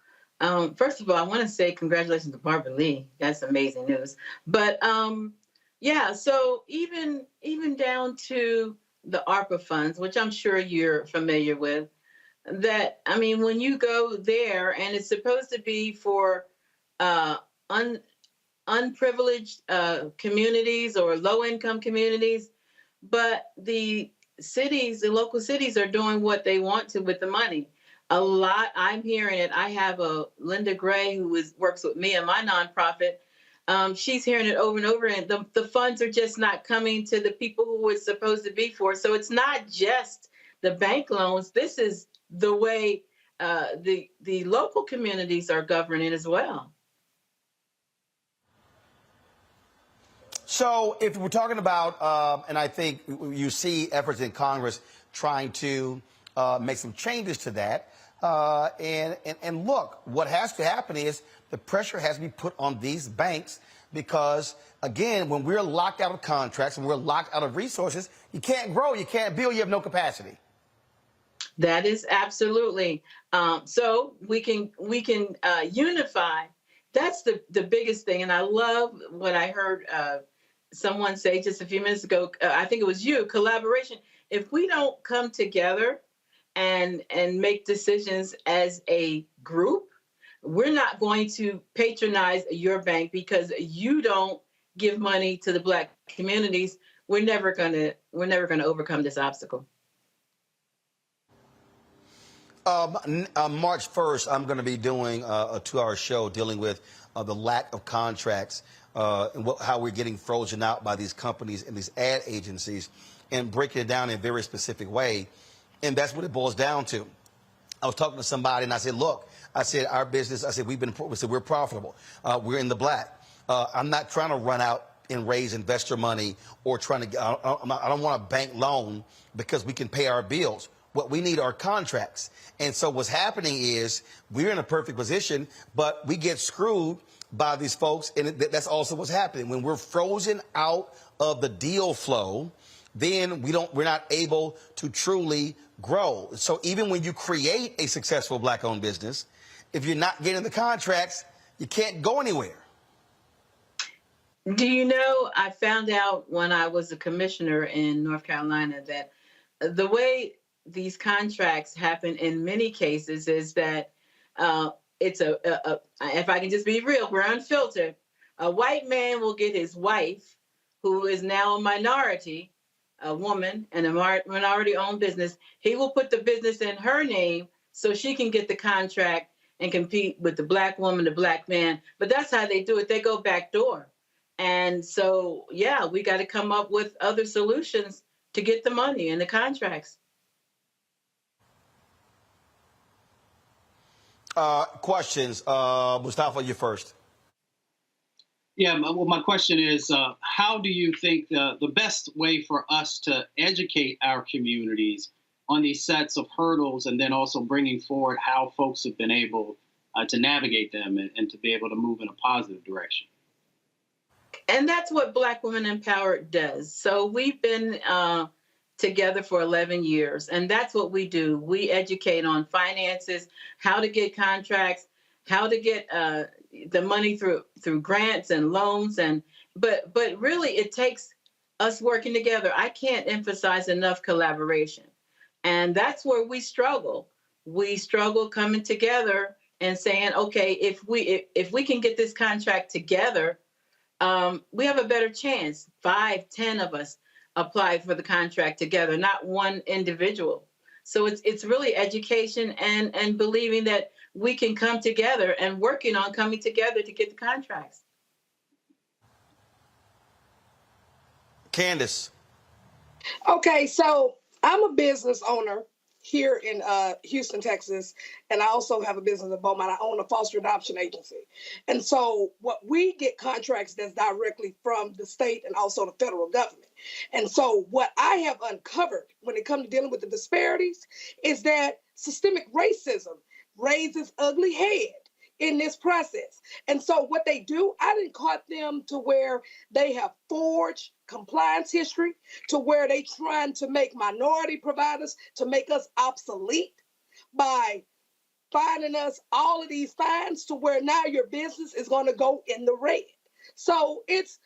First of all, I want to say congratulations to Barbara Lee. That's amazing news. But yeah, so even down to the ARPA funds, which I'm sure you're familiar with, that I mean, when you go there, and it's supposed to be for unprivileged communities or low-income communities, but the local cities are doing what they want to with the money. A lot, I'm hearing it. I have a Linda Gray who works with me in my nonprofit. She's hearing it over and over, and the funds are just not coming to the people who it's supposed to be for. So it's not just the bank loans. This is the way the local communities are governing as well. So if we're talking about, and I think you see efforts in Congress trying to make some changes to that, and look, what has to happen is the pressure has to be put on these banks because, again, when we're locked out of contracts and we're locked out of resources, you can't grow, you can't build, you have no capacity. That is absolutely. So we can unify. That's the biggest thing. And I love what I heard someone say just a few minutes ago. I think it was you, collaboration. If we don't come together and make decisions as a group, we're not going to patronize your bank because you don't give money to the Black communities. We're never gonna overcome this obstacle. March 1st, I'm going to be doing a 2-hour show dealing with the lack of contracts and how we're getting frozen out by these companies and these ad agencies and breaking it down in a very specific way. And that's what it boils down to. I was talking to somebody and I said, look, I said, our business, I said, we're profitable. We're in the black. I'm not trying to run out and raise investor money or trying to, I don't want a bank loan because we can pay our bills. What we need are contracts. And so what's happening is we're in a perfect position, but we get screwed by these folks. And that's also what's happening. When we're frozen out of the deal flow, then we're not able to truly grow. So even when you create a successful Black-owned business, if you're not getting the contracts, you can't go anywhere. Do you know, I found out when I was a commissioner in North Carolina that the way these contracts happen in many cases is that it's if I can just be real, we're unfiltered. A white man will get his wife, who is now a minority, a woman, and a minority-owned business. He will put the business in her name so she can get the contract and compete with the Black woman, the Black man. But that's how they do it. They go back door. And so, yeah, we got to come up with other solutions to get the money and the contracts. Questions. Mustafa, you first. Yeah, well, my question is, how do you think the best way for us to educate our communities on these sets of hurdles and then also bringing forward how folks have been able to navigate them and to be able to move in a positive direction? And that's what Black Women Empowered does. So we've been together for 11 years, and that's what we do. We educate on finances, how to get contracts, how to get the money through grants and loans, but really it takes us working together. I can't emphasize enough collaboration, and that's where we struggle. We struggle coming together and saying, okay, if we can get this contract together, we have a better chance. 5, 10 of us apply for the contract together, not one individual. So it's really education and believing that we can come together and working on coming together to get the contracts. Candace. Okay, so I'm a business owner here in Houston, Texas, and I also have a business in Beaumont. I own a foster adoption agency. And so what we get contracts that's directly from the state and also the federal government. And so what I have uncovered when it comes to dealing with the disparities is that systemic racism raises ugly head in this process. And so what they do, I didn't caught them to where they have forged compliance history, to where they trying to make minority providers to make us obsolete by finding us all of these fines to where now your business is going to go in the red. So it's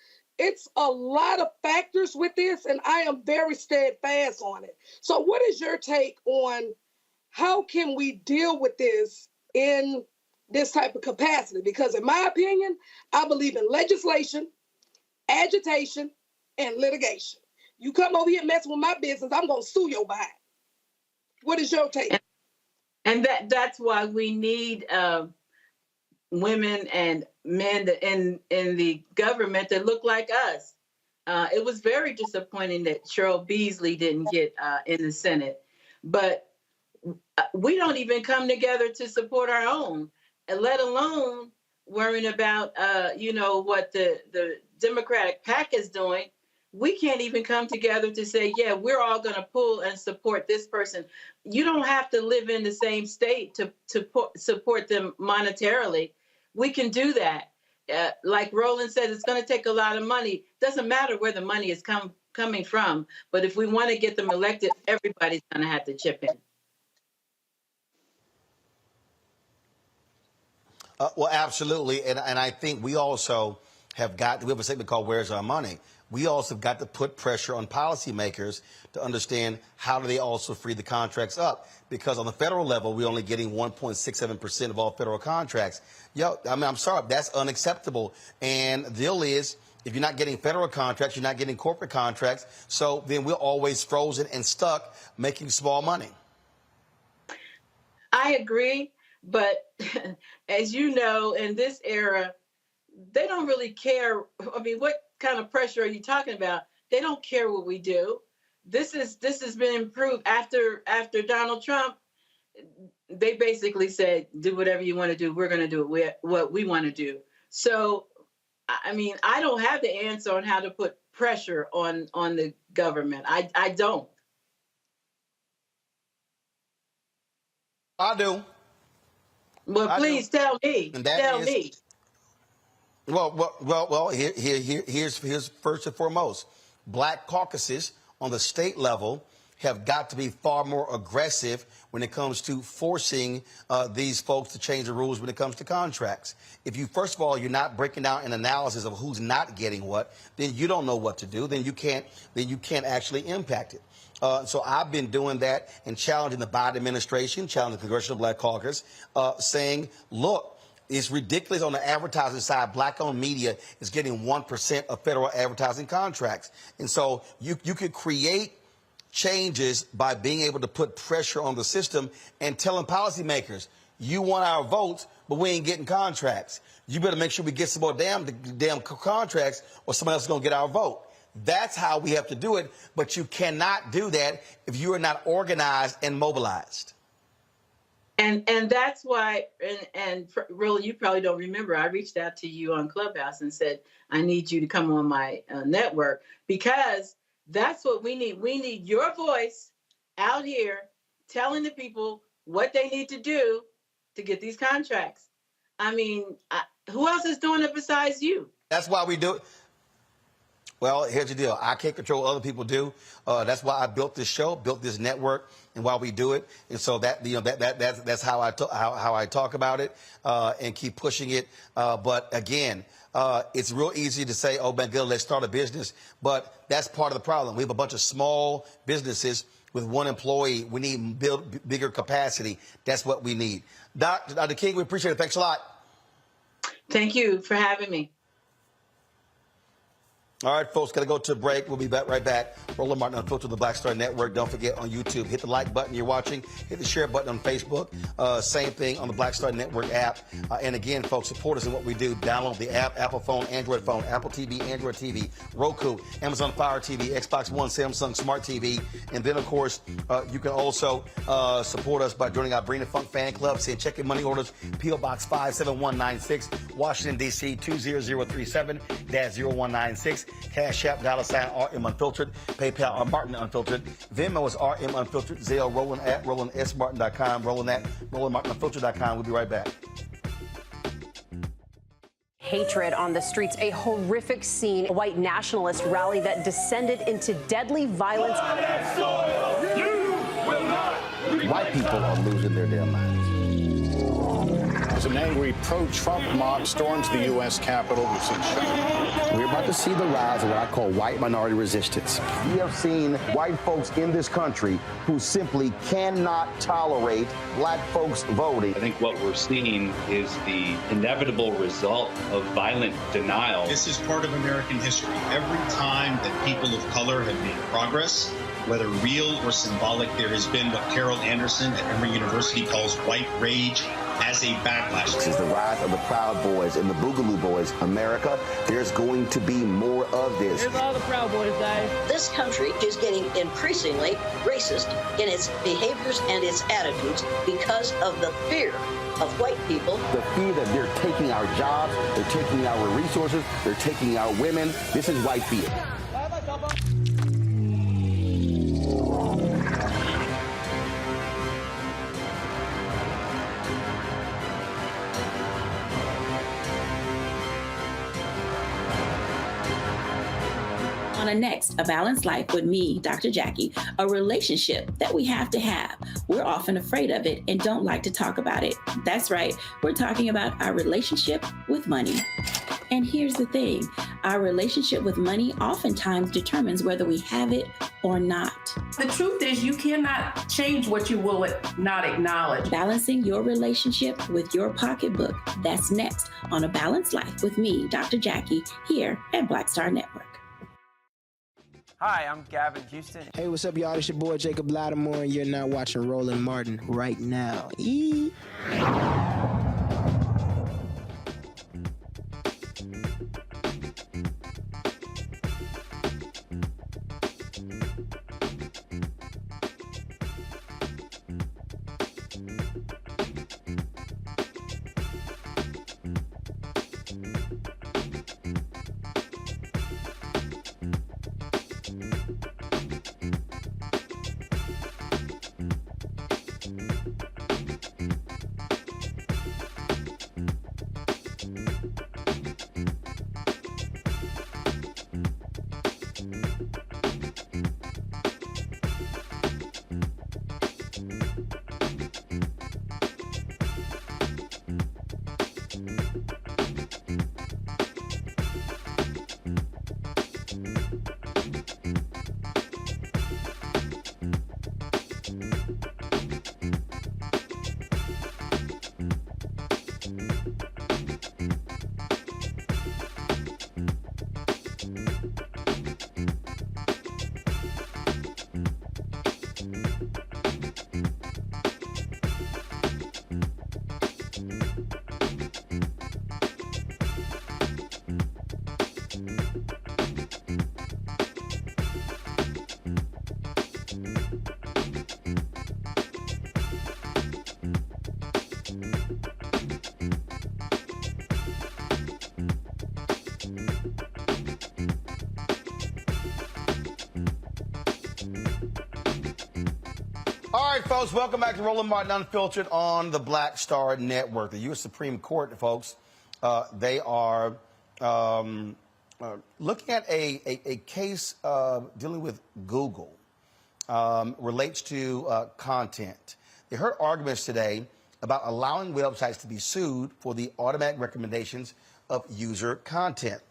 a lot of factors with this, and I am very steadfast on it. So what is your take on how can we deal with this in this type of capacity? Because in my opinion, I believe in legislation, agitation, and litigation. You come over here messing with my business, I'm going to sue your behind. What is your take? And that's why we need women and men in the government that look like us. It was very disappointing that Cheryl Beasley didn't get in the Senate, but we don't even come together to support our own, let alone worrying about what the Democratic PAC is doing. We can't even come together to say, yeah, we're all going to pull and support this person. You don't have to live in the same state to support them monetarily. We can do that. Like Roland said, it's going to take a lot of money. Doesn't matter where the money is coming from. But if we want to get them elected, everybody's going to have to chip in. Well, absolutely. And I think we also we have a segment called Where's Our Money? We also got to put pressure on policymakers to understand how do they also free the contracts up. Because on the federal level, we're only getting 1.67% of all federal contracts. I'm sorry, that's unacceptable. And the deal is, if you're not getting federal contracts, you're not getting corporate contracts. So then we're always frozen and stuck making small money. I agree. But as you know, in this era, they don't really care. I mean, what kind of pressure are you talking about? They don't care what we do. This has been improved after Donald Trump. They basically said, do whatever you want to do. We're going to do what we want to do. So, I mean, I don't have the answer on how to put pressure on the government. I don't. I do. Well, please tell me. Tell me. Well. Here's first and foremost. Black caucuses on the state level have got to be far more aggressive when it comes to forcing these folks to change the rules when it comes to contracts. If you, first of all, you're not breaking down an analysis of who's not getting what, then you don't know what to do. Then you can't actually impact it. So I've been doing that and challenging the Biden administration, challenging the Congressional Black Caucus, saying, look, it's ridiculous on the advertising side. Black-owned media is getting 1% of federal advertising contracts. And so you could create changes by being able to put pressure on the system and telling policymakers, you want our votes, but we ain't getting contracts. You better make sure we get some more damn contracts or somebody else is going to get our vote. That's how we have to do it, but you cannot do that if you are not organized and mobilized. And that's why, and really, you probably don't remember, I reached out to you on Clubhouse and said, I need you to come on my network, because that's what we need. We need your voice out here telling the people what they need to do to get these contracts. I mean, who else is doing it besides you? That's why we do it. Well, here's the deal. I can't control what other people do. That's why I built this show, built this network, and why we do it. And so that's how I talk about it and keep pushing it. But again, it's real easy to say, oh, man, good, let's start a business. But that's part of the problem. We have a bunch of small businesses with one employee. We need to build bigger capacity. That's what we need. Dr. King, we appreciate it. Thanks a lot. Thank you for having me. All right, folks, got to go to a break. We'll be right back. Roland Martin Unfiltered, the Black Star Network. Don't forget on YouTube, hit the like button you're watching. Hit the share button on Facebook. Same thing on the Black Star Network app. And again, folks, support us in what we do. Download the app, Apple phone, Android phone, Apple TV, Android TV, Roku, Amazon Fire TV, Xbox One, Samsung Smart TV. And then, of course, you can also support us by joining our Bring the Funk fan club. Send check and money orders, P.O. Box 57196, Washington, D.C. 20037-0196. Cash App, $RM Unfiltered, PayPal, Martin Unfiltered, Venmo is RM Unfiltered, Zelle, Roland at RolandSMartin.com, Roland at RolandMartinUnfiltered.com. We'll be right back. Hatred on the streets, a horrific scene, a white nationalist rally that descended into deadly violence. White people are losing their damn minds. As an angry pro-Trump mob storms the U.S. Capitol, we've seen shooting. We're about to see the rise of what I call white minority resistance. We have seen white folks in this country who simply cannot tolerate black folks voting. I think what we're seeing is the inevitable result of violent denial. This is part of American history. Every time that people of color have made progress, whether real or symbolic, there has been what Carol Anderson at Emory University calls white rage as a backlash. This is the rise of the Proud Boys and the Boogaloo Boys. America, there's going to be more of this. Here's all the Proud Boys, guys. This country is getting increasingly racist in its behaviors and its attitudes because of the fear of white people. The fear that they're taking our jobs, they're taking our resources, they're taking our women. This is white fear. On next, A Balanced Life with me, Dr. Jackie, a relationship that we have to have. We're often afraid of it and don't like to talk about it. That's right, we're talking about our relationship with money. And here's the thing, our relationship with money oftentimes determines whether we have it or not. The truth is you cannot change what you will not acknowledge. Balancing your relationship with your pocketbook. That's next on A Balanced Life with me, Dr. Jackie, here at Black Star Network. Hi, I'm Gavin Houston. Hey, what's up, y'all? It's your boy Jacob Lattimore, and you're now watching Roland Martin right now. All right, folks, welcome back to Roland Martin Unfiltered on the Black Star Network. The U.S. Supreme Court, folks, they are looking at a case dealing with Google, relates to content. They heard arguments today about allowing websites to be sued for the automatic recommendations of user content.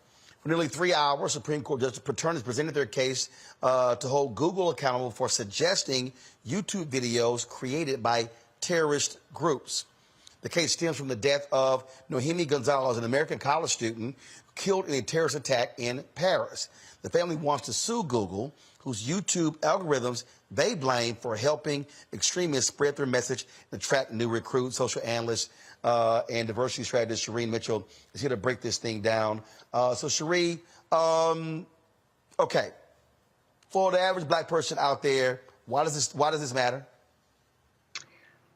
For nearly 3 hours, Supreme Court Justice Paterno has presented their case to hold Google accountable for suggesting YouTube videos created by terrorist groups. The case stems from the death of Nohemi Gonzalez, an American college student killed in a terrorist attack in Paris. The family wants to sue Google, whose YouTube algorithms they blame for helping extremists spread their message and attract new recruits. Social analyst and diversity strategist Shireen Mitchell is here to break this thing down. So Shireen, okay, for the average black person out there, why does this matter?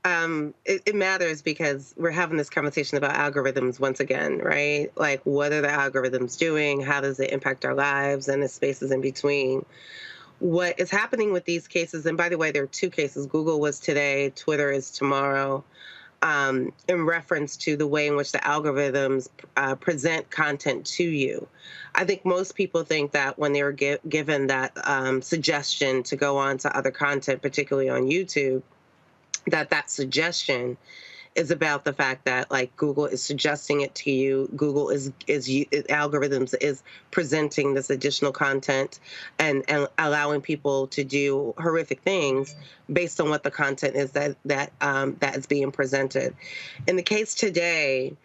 It matters because we're having this conversation about algorithms once again, right? Like, what are the algorithms doing? How does it impact our lives and the spaces in between? What is happening with these cases, and by the way, there are two cases. Google was today, Twitter is tomorrow, in reference to the way in which the algorithms present content to you. I think most people think that when they're given that suggestion to go on to other content, particularly on YouTube, that suggestion is about the fact that like Google is suggesting it to you. Google algorithms is presenting this additional content and allowing people to do horrific things based on what the content is that is being presented. In the case today,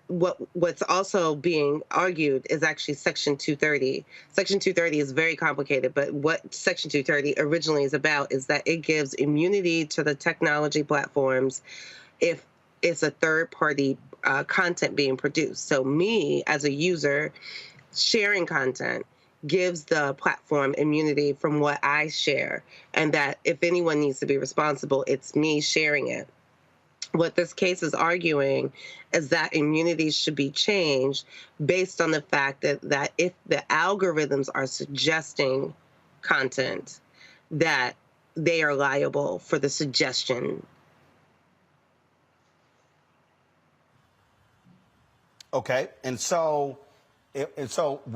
what's also being argued is actually Section 230. Section 230 is very complicated, but what Section 230 originally is about is that it gives immunity to the technology platforms if it's a third-party content being produced. So me, as a user, sharing content gives the platform immunity from what I share, and that if anyone needs to be responsible, it's me sharing it. What this case is arguing is that immunity should be changed based on the fact that if the algorithms are suggesting content, that they are liable for the suggestion. Okay, and so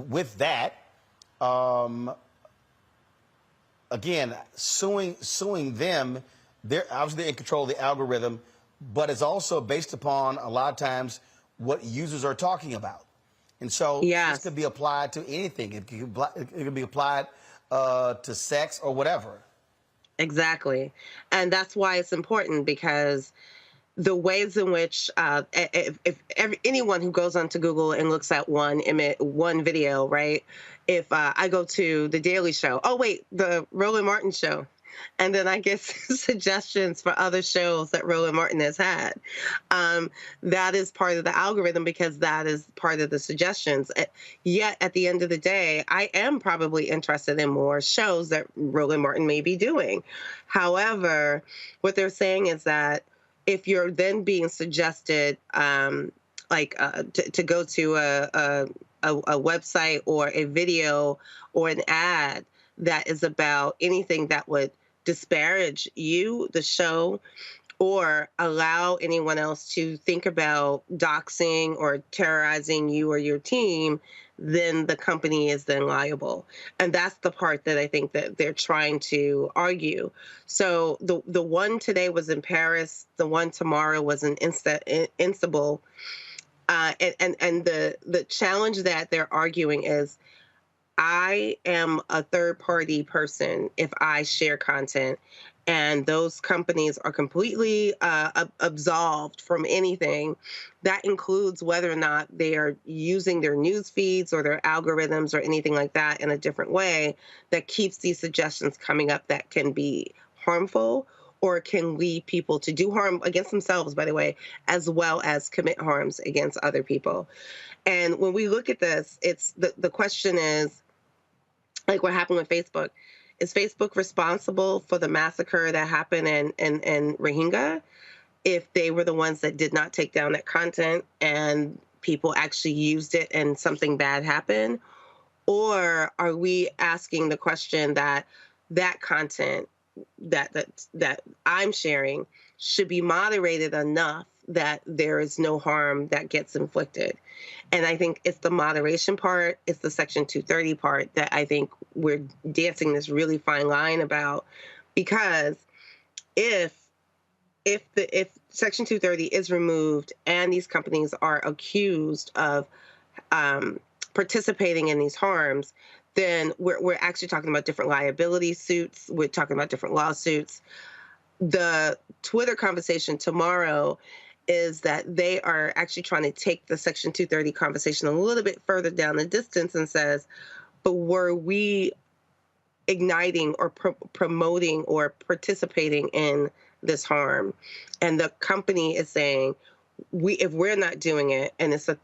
with that, again, suing them, they're obviously in control of the algorithm, but it's also based upon a lot of times what users are talking about. And so this could be applied to anything. It could be applied to sex or whatever. Exactly. And that's why it's important, because the ways in which anyone who goes onto Google and looks at one video, right? If I go to The Daily Show, the Roland Martin Show, and then I get suggestions for other shows that Roland Martin has had. That is part of the algorithm, because that is part of the suggestions. Yet at the end of the day, I am probably interested in more shows that Roland Martin may be doing. However, what they're saying is that if you're then being suggested to go to a website or a video or an ad that is about anything that would disparage you, the show, or allow anyone else to think about doxing or terrorizing you or your team, then the company is then liable. And that's the part that I think that they're trying to argue. So the one today was in Paris, the one tomorrow was in Istanbul. And the challenge that they're arguing is, I am a third-party person if I share content, and those companies are completely absolved from anything. That includes whether or not they are using their news feeds or their algorithms or anything like that in a different way that keeps these suggestions coming up that can be harmful or can lead people to do harm against themselves, by the way, as well as commit harms against other people. And when we look at this, it's the question is, like what happened with Facebook. Is Facebook responsible for the massacre that happened in Rohingya if they were the ones that did not take down that content and people actually used it and something bad happened? Or are we asking the question that content that I'm sharing should be moderated enough that there is no harm that gets inflicted? And I think it's the moderation part, it's the Section 230 part that I think we're dancing this really fine line about, because if Section 230 is removed and these companies are accused of participating in these harms, then we're actually talking about different liability suits. We're talking about different lawsuits. The Twitter conversation tomorrow is that they are actually trying to take the Section 230 conversation a little bit further down the distance and says, but were we igniting or promoting or participating in this harm? And the company is saying, if we're not doing it, and it's the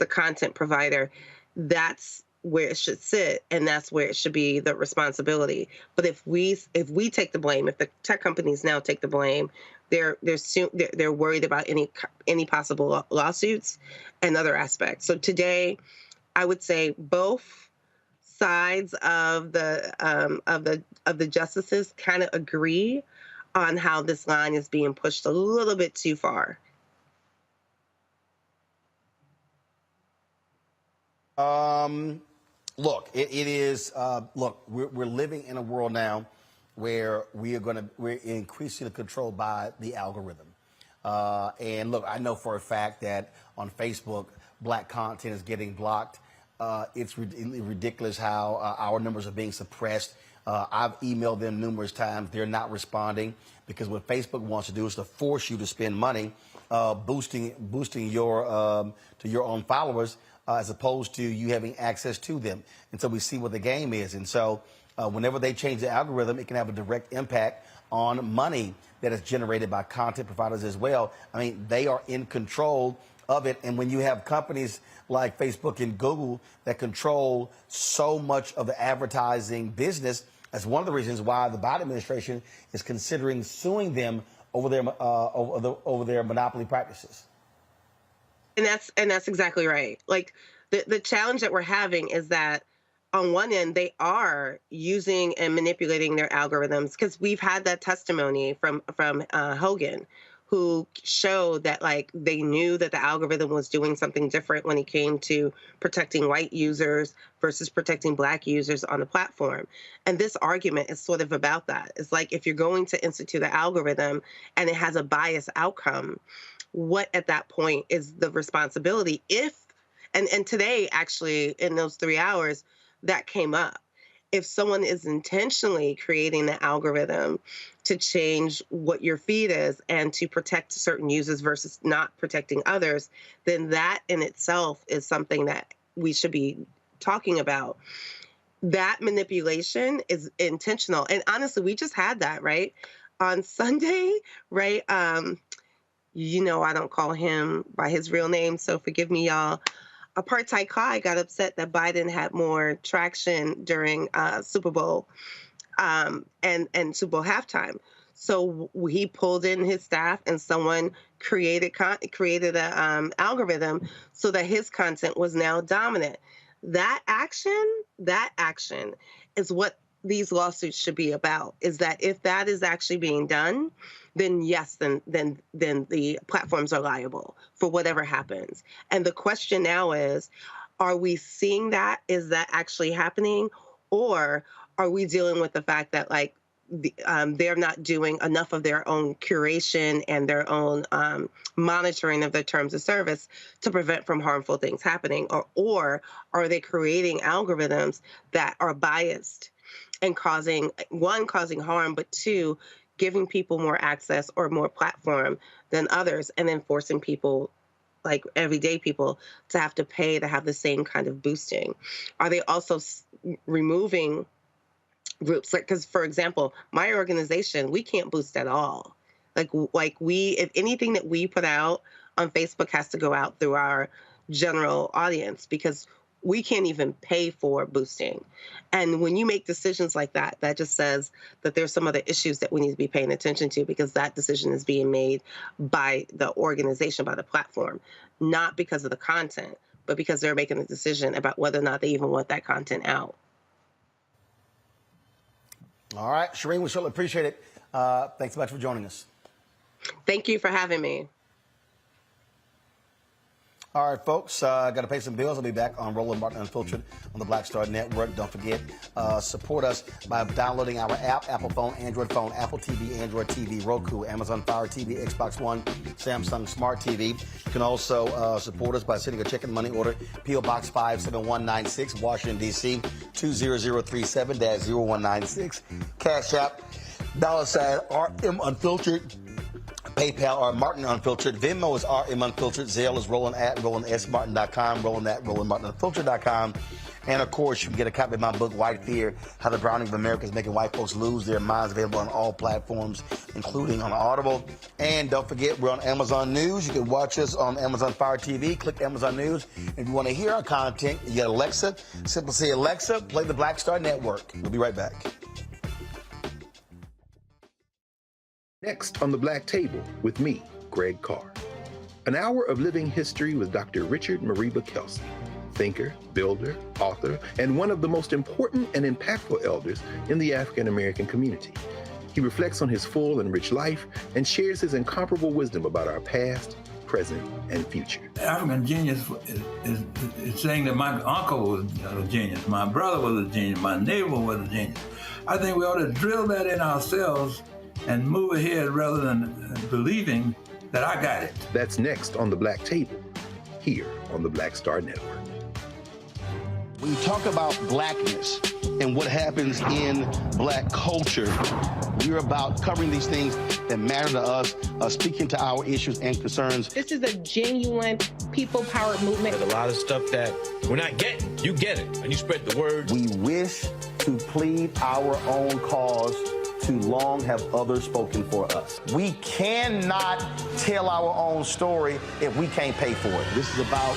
content provider, that's where it should sit, and that's where it should be the responsibility. But if we take the blame, if the tech companies now take the blame, they're worried about any possible lawsuits and other aspects. So today, I would say both sides of the justices kind of agree on how this line is being pushed a little bit too far. Look, it is. Look, we're living in a world now where we're increasingly controlled by the algorithm. And look, I know for a fact that on Facebook, black content is getting blocked. It's ridiculous how our numbers are being suppressed. I've emailed them numerous times. They're not responding because what Facebook wants to do is to force you to spend money boosting your to your own followers as opposed to you having access to them. And so we see what the game is. And so whenever they change the algorithm, it can have a direct impact on money that is generated by content providers as well. I mean, they are in control of it. And when you have companies like Facebook and Google that control so much of the advertising business, that's one of the reasons why the Biden administration is considering suing them over their monopoly practices. And that's exactly right. Like the challenge that we're having is that on one end, they are using and manipulating their algorithms, because we've had that testimony from Hogan, who showed that like they knew that the algorithm was doing something different when it came to protecting white users versus protecting black users on the platform. And this argument is sort of about that. It's like if you're going to institute an algorithm and it has a biased outcome, what at that point is the responsibility? And today, actually, in those 3 hours, that came up. If someone is intentionally creating the algorithm to change what your feed is and to protect certain users versus not protecting others, then that in itself is something that we should be talking about. That manipulation is intentional. And honestly, we just had that, right? On Sunday, right? You know, I don't call him by his real name, so forgive me, y'all. Apartheid Kai got upset that Biden had more traction during Super Bowl and Super Bowl halftime. So he pulled in his staff, and someone created an algorithm so that his content was now dominant. That action is what these lawsuits should be about. Is that if that is actually being done, then yes, then the platforms are liable for whatever happens. And the question now is, are we seeing that? Is that actually happening? Or are we dealing with the fact that like they're not doing enough of their own curation and their own monitoring of their terms of service to prevent from harmful things happening? Or are they creating algorithms that are biased and causing harm, but two, giving people more access or more platform than others, and then forcing people, like everyday people, to have to pay to have the same kind of boosting? Are they also removing groups? Like, because for example, my organization, we can't boost at all. Like if anything that we put out on Facebook has to go out through our general audience, because we can't even pay for boosting. And when you make decisions like that, that just says that there's some other issues that we need to be paying attention to, because that decision is being made by the organization, by the platform, not because of the content, but because they're making a decision about whether or not they even want that content out. All right, Shireen, we certainly appreciate it. Thanks so much for joining us. Thank you for having me. All right, folks, got to pay some bills. I'll be back on Roland Martin Unfiltered on the Black Star Network. Don't forget, support us by downloading our app, Apple phone, Android phone, Apple TV, Android TV, Roku, Amazon Fire TV, Xbox One, Samsung Smart TV. You can also support us by sending a check and money order, P.O. Box 57196, Washington, D.C., 20037-0196. Cash App, $RM Unfiltered. PayPal or Martin Unfiltered. Venmo is RM Unfiltered. Zelle is Roland@RolandSMartin.com. Roland@RolandMartinUnfiltered.com. And of course, you can get a copy of my book, White Fear: How the Browning of America is Making White Folks Lose Their Minds. Available on all platforms, including on Audible. And don't forget, we're on Amazon News. You can watch us on Amazon Fire TV. Click Amazon News. If you want to hear our content, you get Alexa. Simply say, Alexa, play the Black Star Network. We'll be right back. Next on the Black Table with me, Greg Carr. An hour of living history with Dr. Richard Mariba Kelsey, thinker, builder, author, and one of the most important and impactful elders in the African American community. He reflects on his full and rich life and shares his incomparable wisdom about our past, present, and future. African genius is saying that my uncle was a genius, my brother was a genius, my neighbor was a genius. I think we ought to drill that in ourselves and move ahead rather than believing that I got it. That's next on The Black Table, here on the Black Star Network. When you talk about blackness and what happens in black culture, we're about covering these things that matter to us, speaking to our issues and concerns. This is a genuine people-powered movement. There's a lot of stuff that we're not getting. You get it, and you spread the word. We wish to plead our own cause. Too long have others spoken for us. We cannot tell our own story if we can't pay for it. This is about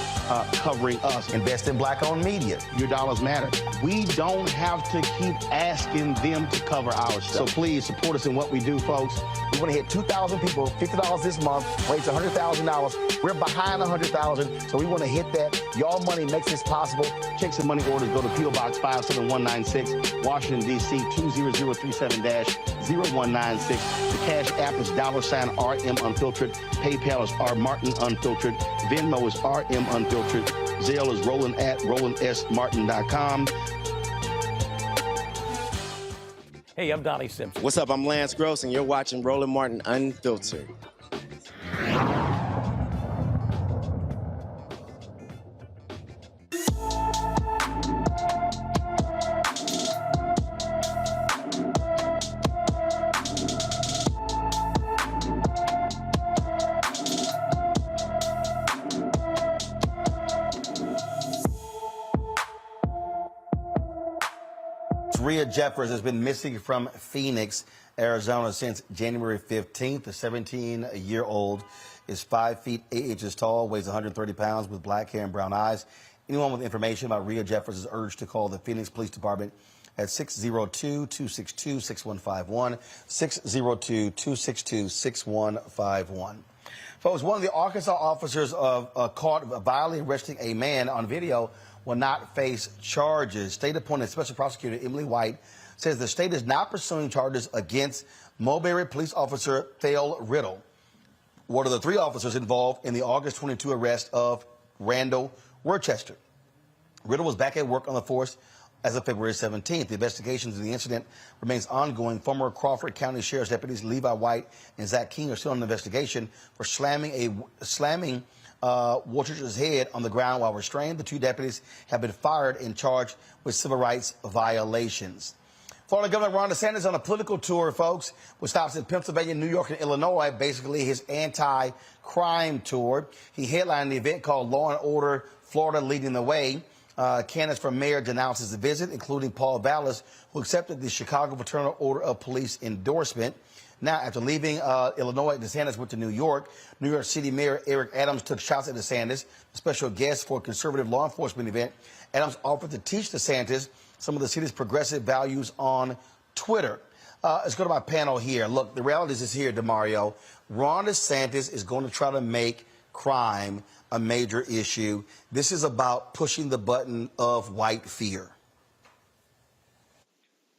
covering us. Invest in black-owned media. Your dollars matter. We don't have to keep asking them to cover our stuff. So please support us in what we do, folks. We want to hit 2,000 people, $50 this month, raise $100,000. We're behind $100,000, so we want to hit that. Y'all money makes this possible. Checks and money orders go to P.O. Box 57196, Washington, D.C. 20037-0196. The Cash App is $RM Unfiltered. PayPal is R Martin Unfiltered. Venmo is RM Unfiltered. Zelle is Roland at RolandSMartin.com. Hey, I'm Donnie Simpson. What's up? I'm Lance Gross, and you're watching Roland Martin Unfiltered. Rhea Jeffers has been missing from Phoenix, Arizona since January 15th. The 17-year-old is 5 feet 8 inches tall, weighs 130 pounds, with black hair and brown eyes. Anyone with information about Rhea Jeffers is urged to call the Phoenix Police Department at 602-262-6151, 602-262-6151. Folks, one of the Arkansas officers caught violently arresting a man on video will not face charges. State-appointed Special Prosecutor Emily White says the state is not pursuing charges against Mulberry Police Officer Thale Riddle, one of the 3 officers involved in the August 22 arrest of Randall Worcester. Riddle was back at work on the force as of February 17th. The investigation into the incident remains ongoing. Former Crawford County Sheriff's deputies Levi White and Zach King are still on investigation for slamming Worcester's head on the ground while restrained. The 2 deputies have been fired and charged with civil rights violations. Florida Governor Ron DeSantis on a political tour, folks, which stops in Pennsylvania, New York, and Illinois, basically his anti-crime tour. He headlined the event called Law and Order Florida Leading the Way. Candidates for mayor denounces the visit, including Paul Vallis, who accepted the Chicago Fraternal Order of Police endorsement. Now, after leaving Illinois, DeSantis went to New York. New York City Mayor Eric Adams took shots at DeSantis, a special guest for a conservative law enforcement event. Adams offered to teach DeSantis some of the city's progressive values on Twitter. Let's go to my panel here. Look, the reality is here, DeMario. Ron DeSantis is going to try to make crime a major issue. This is about pushing the button of white fear.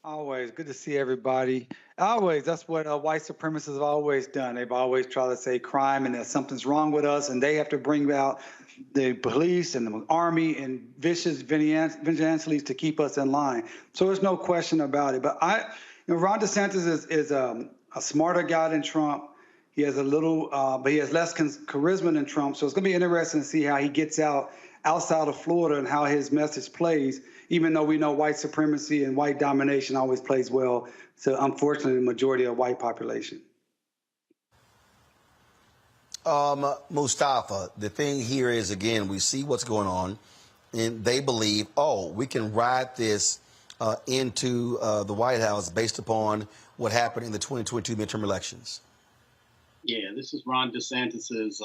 Always good to see everybody. Always, that's what white supremacists have always done. They've always tried to say crime and that something's wrong with us, and they have to bring out the police and the army and vicious vigilantes to keep us in line. So there's no question about it. But Ron DeSantis is a smarter guy than Trump. He has but he has less charisma than Trump. So it's going to be interesting to see how he gets outside of Florida and how his message plays, even though we know white supremacy and white domination always plays well to, unfortunately, the majority of white population. Mustafa, the thing here is, again, we see what's going on, and they believe, we can ride this into the White House based upon what happened in the 2022 midterm elections. Yeah, this is Ron DeSantis's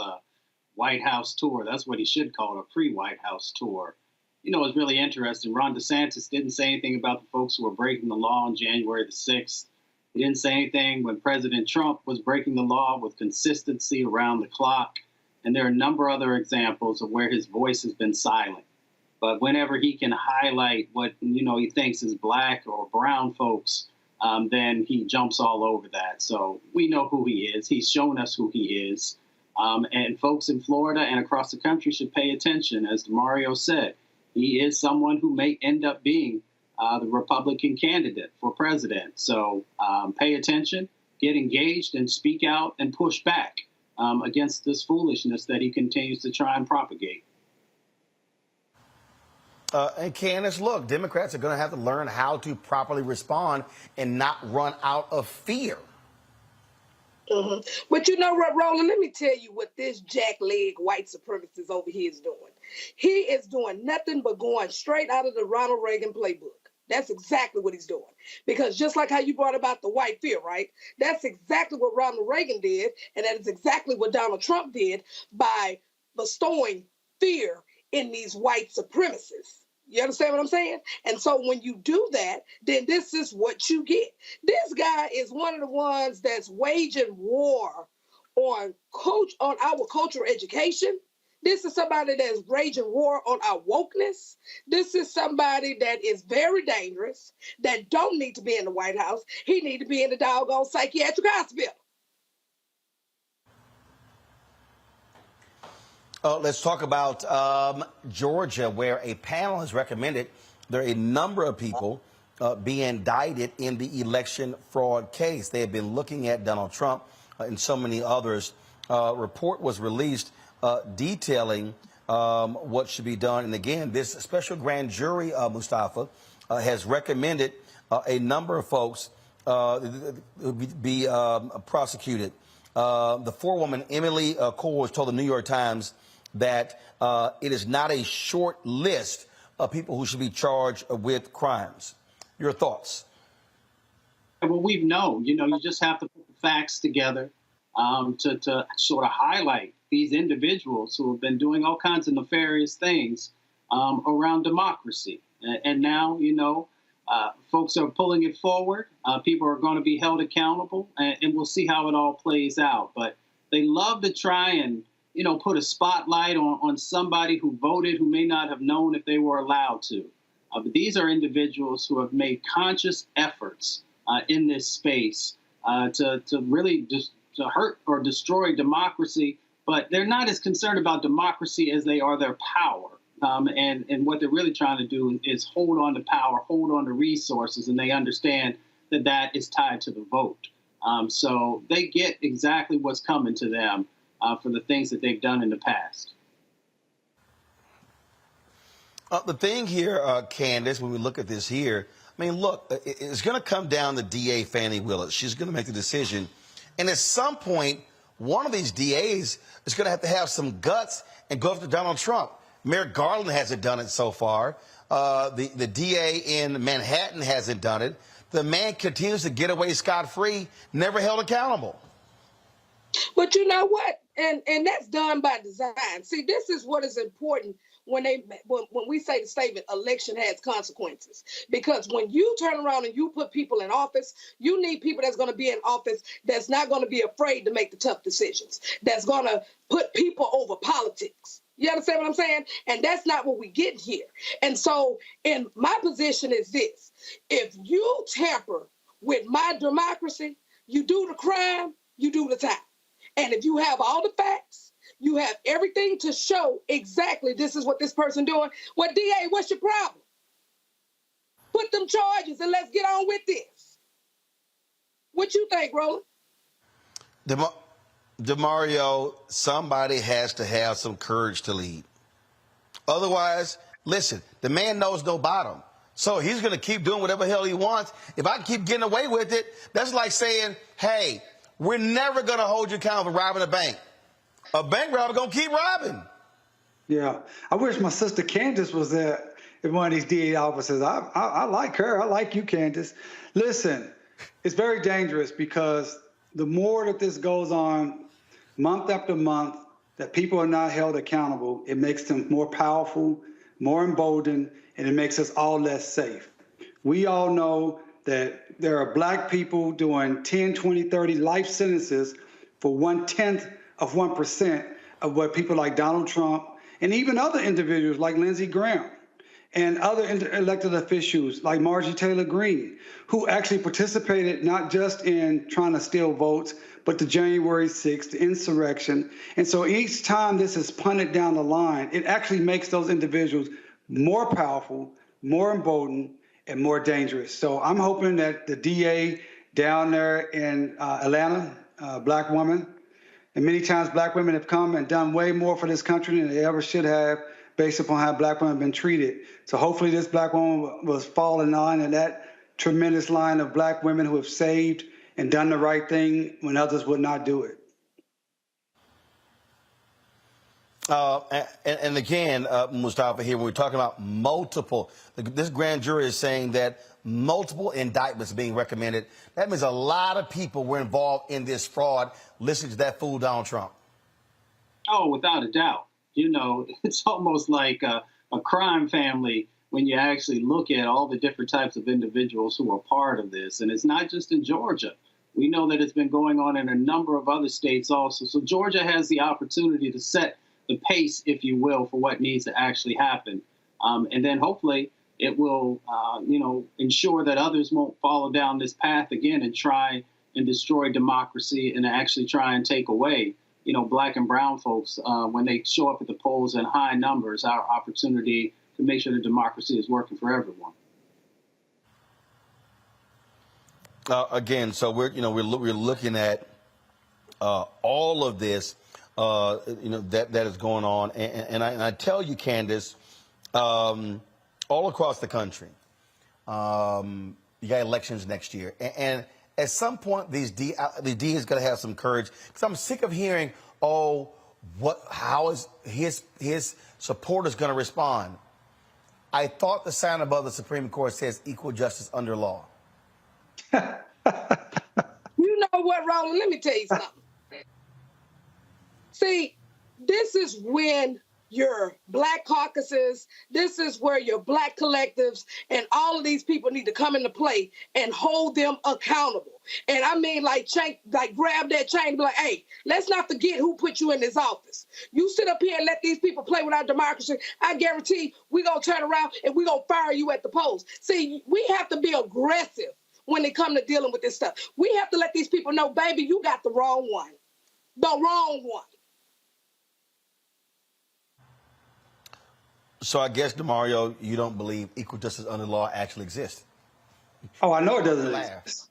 White House tour. That's what he should call it, a pre-White House tour. You know, it's really interesting. Ron DeSantis didn't say anything about the folks who were breaking the law on January the 6th. He didn't say anything when President Trump was breaking the law with consistency around the clock. And there are a number of other examples of where his voice has been silent. But whenever he can highlight what, he thinks is black or brown folks, then he jumps all over that. So we know who he is. He's shown us who he is. And folks in Florida and across the country should pay attention. As Mario said, he is someone who may end up being the Republican candidate for president. So pay attention, get engaged, and speak out and push back against this foolishness that he continues to try and propagate. And Candace, look, Democrats are going to have to learn how to properly respond and not run out of fear. But you know what, Roland, let me tell you what this jackleg white supremacist over here is doing. He is doing nothing but going straight out of the Ronald Reagan playbook. That's exactly what he's doing. Because just like how you brought about the white fear, right? That's exactly what Ronald Reagan did, and that is exactly what Donald Trump did by bestowing fear in these white supremacists. You understand what I'm saying? And so when you do that, then this is what you get. This guy is one of the ones that's waging war on our cultural education. This is somebody that's waging war on our wokeness. This is somebody that is very dangerous, that don't need to be in the White House. He need to be in the doggone psychiatric hospital. Let's talk about Georgia, where a panel has recommended there are a number of people be indicted in the election fraud case. They have been looking at Donald Trump and so many others. Report was released detailing what should be done. And again, this special grand jury, Mustafa, has recommended a number of folks be prosecuted. The forewoman, Emily Coles, told the New York Times that it is not a short list of people who should be charged with crimes. Your thoughts? Well, we've known, you just have to put the facts together to sort of highlight these individuals who have been doing all kinds of nefarious things around democracy. And now, folks are pulling it forward. People are going to be held accountable, and we'll see how it all plays out. But they love to try and, put a spotlight on somebody who voted who may not have known if they were allowed to. But these are individuals who have made conscious efforts in this space to really just to hurt or destroy democracy. But they're not as concerned about democracy as they are their power. And what they're really trying to do is hold on to power, hold on to resources, and they understand that that is tied to the vote. So they get exactly what's coming to them for the things that they've done in the past. The thing here, Candace, when we look at this here, I mean, look, it's going to come down to DA Fani Willis. She's going to make the decision. And at some point, one of these DAs is going to have some guts and go after Donald Trump. Merrick Garland hasn't done it so far. The DA in Manhattan hasn't done it. The man continues to get away scot-free, never held accountable. But you know what? And that's done by design. See, this is what is important when we say the statement, election has consequences. Because when you turn around and you put people in office, you need people that's going to be in office that's not going to be afraid to make the tough decisions, that's going to put people over politics. You understand what I'm saying? And that's not what we get here. And so, in my position is this: if you tamper with my democracy, you do the crime, you do the time. And if you have all the facts, you have everything to show exactly this is what this person doing. Well, DA, what's your problem? Put them charges and let's get on with this. What you think, Roland? DeMario, somebody has to have some courage to lead. Otherwise, listen, the man knows no bottom. So he's going to keep doing whatever hell he wants. If I keep getting away with it, that's like saying, hey, we're never going to hold you accountable for robbing a bank. A bank robber going to keep robbing. Yeah. I wish my sister Candace was there in one of these DA offices. I like her. I like you, Candace. Listen, it's very dangerous because the more that this goes on month after month, that people are not held accountable, it makes them more powerful, more emboldened, and it makes us all less safe. We all know that there are black people doing 10, 20, 30 life sentences for 0.1% of what people like Donald Trump and even other individuals like Lindsey Graham and other elected officials like Marjorie Taylor Greene, who actually participated not just in trying to steal votes, but the January 6th, the insurrection. And so each time this is punted down the line, it actually makes those individuals more powerful, more emboldened, and more dangerous. So I'm hoping that the DA down there in Atlanta, black woman, and many times black women have come and done way more for this country than they ever should have based upon how black women have been treated. So hopefully this black woman will fall in line in that tremendous line of black women who have saved and done the right thing when others would not do it. And again, Mustafa, here, when we're talking about multiple, this grand jury is saying that multiple indictments being recommended. That means a lot of people were involved in this fraud, listening to that fool Donald Trump. Oh, without a doubt. You know, it's almost like a crime family when you actually look at all the different types of individuals who are part of this. And it's not just in Georgia. We know that it's been going on in a number of other states also. So Georgia has the opportunity to set the pace, if you will, for what needs to actually happen. And then hopefully it will, ensure that others won't follow down this path again and try and destroy democracy and actually try and take away, black and brown folks when they show up at the polls in high numbers, our opportunity to make sure that democracy is working for everyone. Again, so we're looking at all of this. That is going on. And I tell you, Candace, all across the country, you got elections next year. And at some point, the D is going to have some courage. Because I'm sick of hearing, how is his supporters going to respond? I thought the sign above the Supreme Court says equal justice under law. You know what, Roland? Let me tell you something. See, this is when your black caucuses, this is where your black collectives and all of these people need to come into play and hold them accountable. And I mean, like grab that chain and be like, hey, let's not forget who put you in this office. You sit up here and let these people play with our democracy, I guarantee we're going to turn around and we're going to fire you at the polls. See, we have to be aggressive when it comes to dealing with this stuff. We have to let these people know, baby, you got the wrong one. The wrong one. So I guess, DeMario, you don't believe equal justice under law actually exists? Oh, I know it doesn't exist.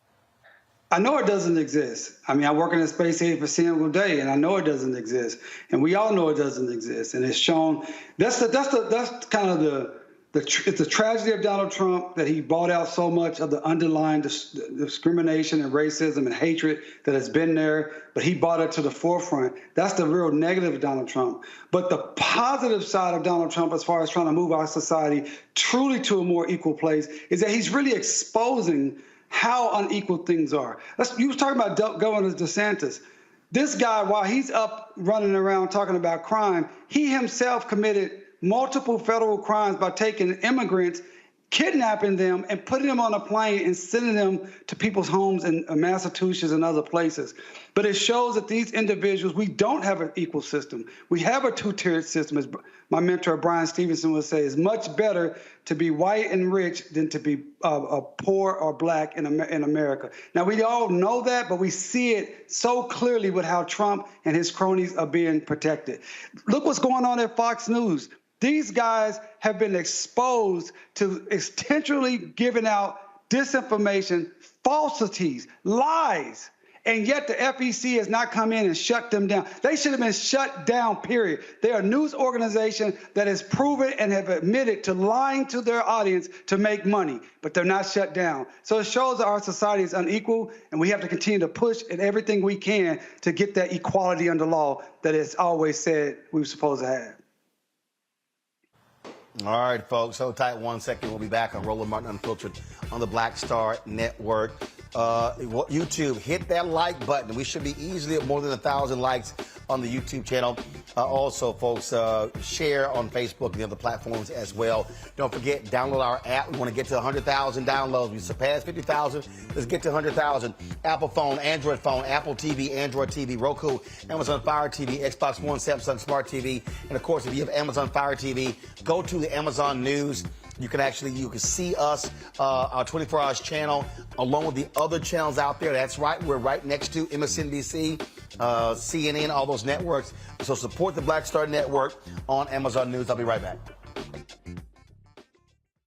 I know it doesn't exist. I mean, I work in this space every single day, and I know it doesn't exist. And we all know it doesn't exist. And it's shown. That's kind of it's the tragedy of Donald Trump that he brought out so much of the underlying discrimination and racism and hatred that has been there, but he brought it to the forefront. That's the real negative of Donald Trump. But the positive side of Donald Trump, as far as trying to move our society truly to a more equal place, is that he's really exposing how unequal things are. You was talking about Governor DeSantis. This guy, while he's up running around talking about crime, he himself committed multiple federal crimes by taking immigrants, kidnapping them, and putting them on a plane and sending them to people's homes in Massachusetts and other places. But it shows that these individuals, we don't have an equal system. We have a two-tiered system, as my mentor Brian Stevenson would say. It's much better to be white and rich than to be poor or black in America. Now, we all know that, but we see it so clearly with how Trump and his cronies are being protected. Look what's going on at Fox News. These guys have been exposed to intentionally giving out disinformation, falsities, lies, and yet the FEC has not come in and shut them down. They should have been shut down, period. They are a news organization that has proven and have admitted to lying to their audience to make money, but they're not shut down. So it shows that our society is unequal, and we have to continue to push at everything we can to get that equality under law that it's always said we were supposed to have. All right, folks. Hold tight 1 second. We'll be back on Roland Martin Unfiltered on the Black Star Network. YouTube, hit that like button. We should be easily at more than 1,000 likes on the YouTube channel. Also, folks, share on Facebook and the other platforms as well. Don't forget, download our app. We want to get to 100,000 downloads. We surpassed 50,000. Let's get to 100,000. Apple phone, Android phone, Apple TV, Android TV, Roku, Amazon Fire TV, Xbox One, Samsung Smart TV. And, of course, if you have Amazon Fire TV, go to the Amazon News. You can see us, our 24 Hours channel, along with the other channels out there. That's right. We're right next to MSNBC, CNN, all those networks. So support the Black Star Network on Amazon News. I'll be right back.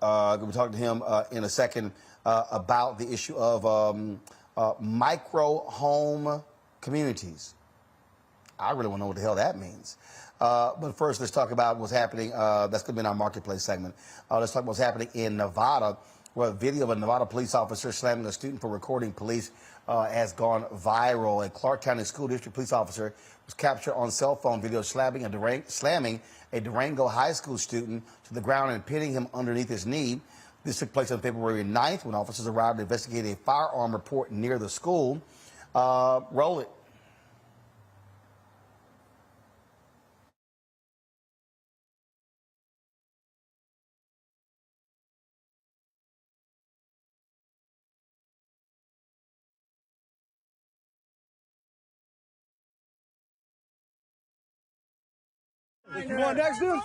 We'll talk to him in a second about the issue of micro home communities. I really want to know what the hell that means. But first, let's talk about what's happening. That's going to be in our marketplace segment. Let's talk about what's happening in Nevada, where a video of a Nevada police officer slamming a student for recording police has gone viral. A Clark County School District police officer was captured on cell phone video slamming a Durango High School student to the ground and pinning him underneath his knee. This took place on February 9th when officers arrived to investigate a firearm report near the school. Roll it. You want next, dude?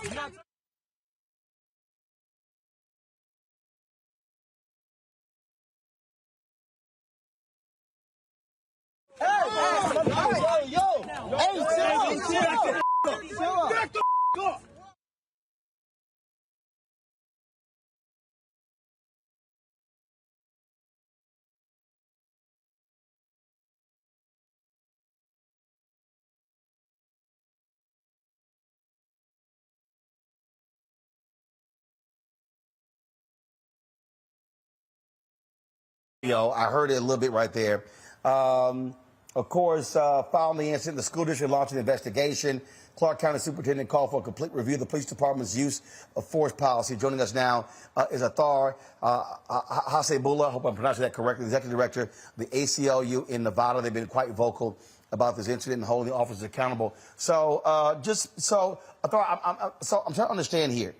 I heard it a little bit right there. Of course, following the incident, the school district launched an investigation. Clark County Superintendent called for a complete review of the police department's use of force policy. Joining us now is Athar Hasebullah, I hope I'm pronouncing that correctly, Executive Director of the ACLU in Nevada. They've been quite vocal about this incident and holding the officers accountable. So, Athar, I'm trying to understand here.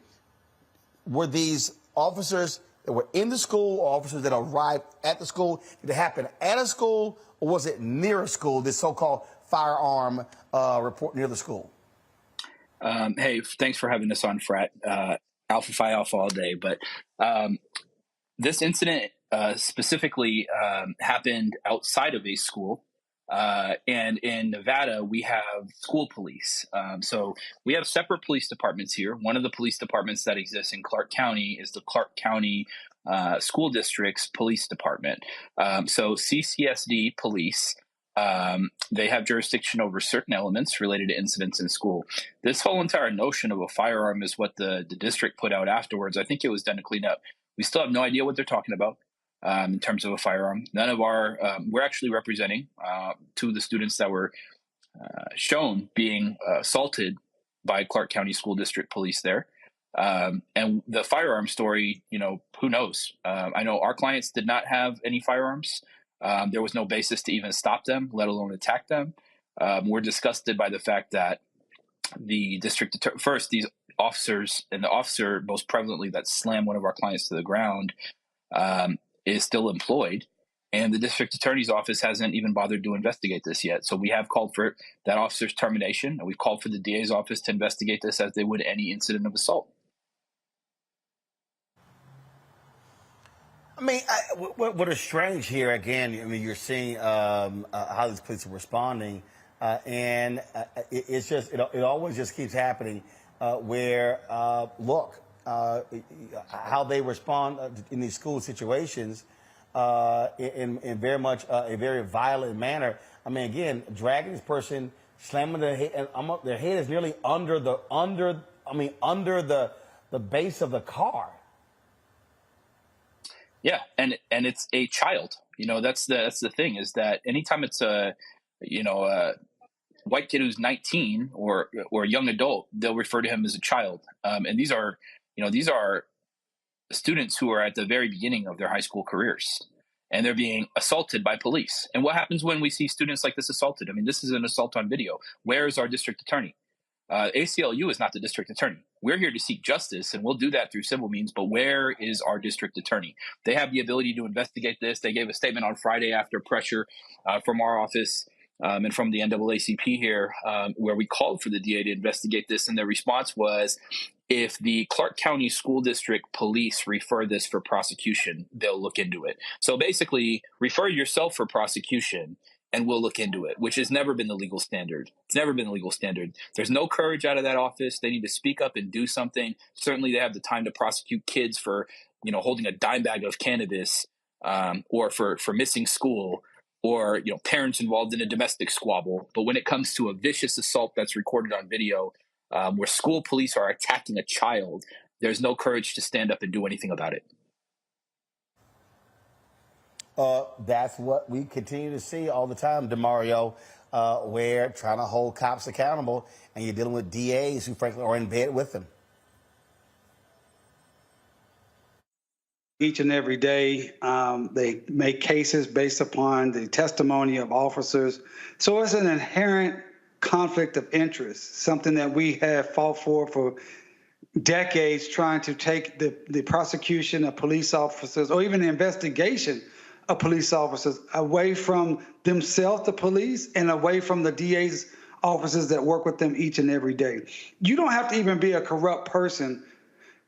Were these officers that were in the school or officers that arrived at the school? Did it happen at a school or was it near a school, this so-called firearm report near the school? Hey, thanks for having us on, Frat. Alpha Phi Alpha all day. But this incident specifically happened outside of a school. And in Nevada, we have school police. So we have separate police departments here. One of the police departments that exists in Clark County is the Clark County School District's police department. So CCSD police, they have jurisdiction over certain elements related to incidents in school. This whole entire notion of a firearm is what the district put out afterwards. I think it was done to clean up. We still have no idea what they're talking about. In terms of a firearm, none of our, we're actually representing two of the students that were shown being assaulted by Clark County School District police there. And the firearm story, who knows? I know our clients did not have any firearms. There was no basis to even stop them, let alone attack them. We're disgusted by the fact that the district, first, these officers and the officer most prevalently that slammed one of our clients to the ground, is still employed, and the district attorney's office hasn't even bothered to investigate this yet. So we have called for that officer's termination, and we've called for the DA's office to investigate this as they would any incident of assault. I mean, what is strange here, again, you're seeing how these police are responding, and it's just, it always just keeps happening where, look, how they respond in these school situations in very much a very violent manner. I mean, again, dragging this person, slamming their head, and their head is nearly under the base of the car. Yeah, and it's a child. That's the thing, is that anytime it's a white kid who's 19 or a young adult, they'll refer to him as a child. And these are students who are at the very beginning of their high school careers, and they're being assaulted by police. And what happens when we see students like this assaulted? I mean, this is an assault on video. Where is our district attorney? ACLU is not the district attorney. We're here to seek justice, and we'll do that through civil means. But where is our district attorney? They have the ability to investigate this. They gave a statement on Friday after pressure from our office and from the NAACP here, where we called for the DA to investigate this. And their response was, if the Clark County School District police refer this for prosecution, they'll look into it. So basically, refer yourself for prosecution, and we'll look into it, which has never been the legal standard. It's never been the legal standard. There's no courage out of that office. They need to speak up and do something. Certainly they have the time to prosecute kids for, holding a dime bag of cannabis, or for missing school, or, parents involved in a domestic squabble. But when it comes to a vicious assault that's recorded on video, where school police are attacking a child, there's no courage to stand up and do anything about it. That's what we continue to see all the time, DeMario, where trying to hold cops accountable, and you're dealing with DAs who, frankly, are in bed with them. Each and every day, they make cases based upon the testimony of officers. So it's an inherent conflict of interest, something that we have fought for decades, trying to take the prosecution of police officers, or even the investigation of police officers, away from themselves, the police, and away from the DA's officers that work with them each and every day. You don't have to even be a corrupt person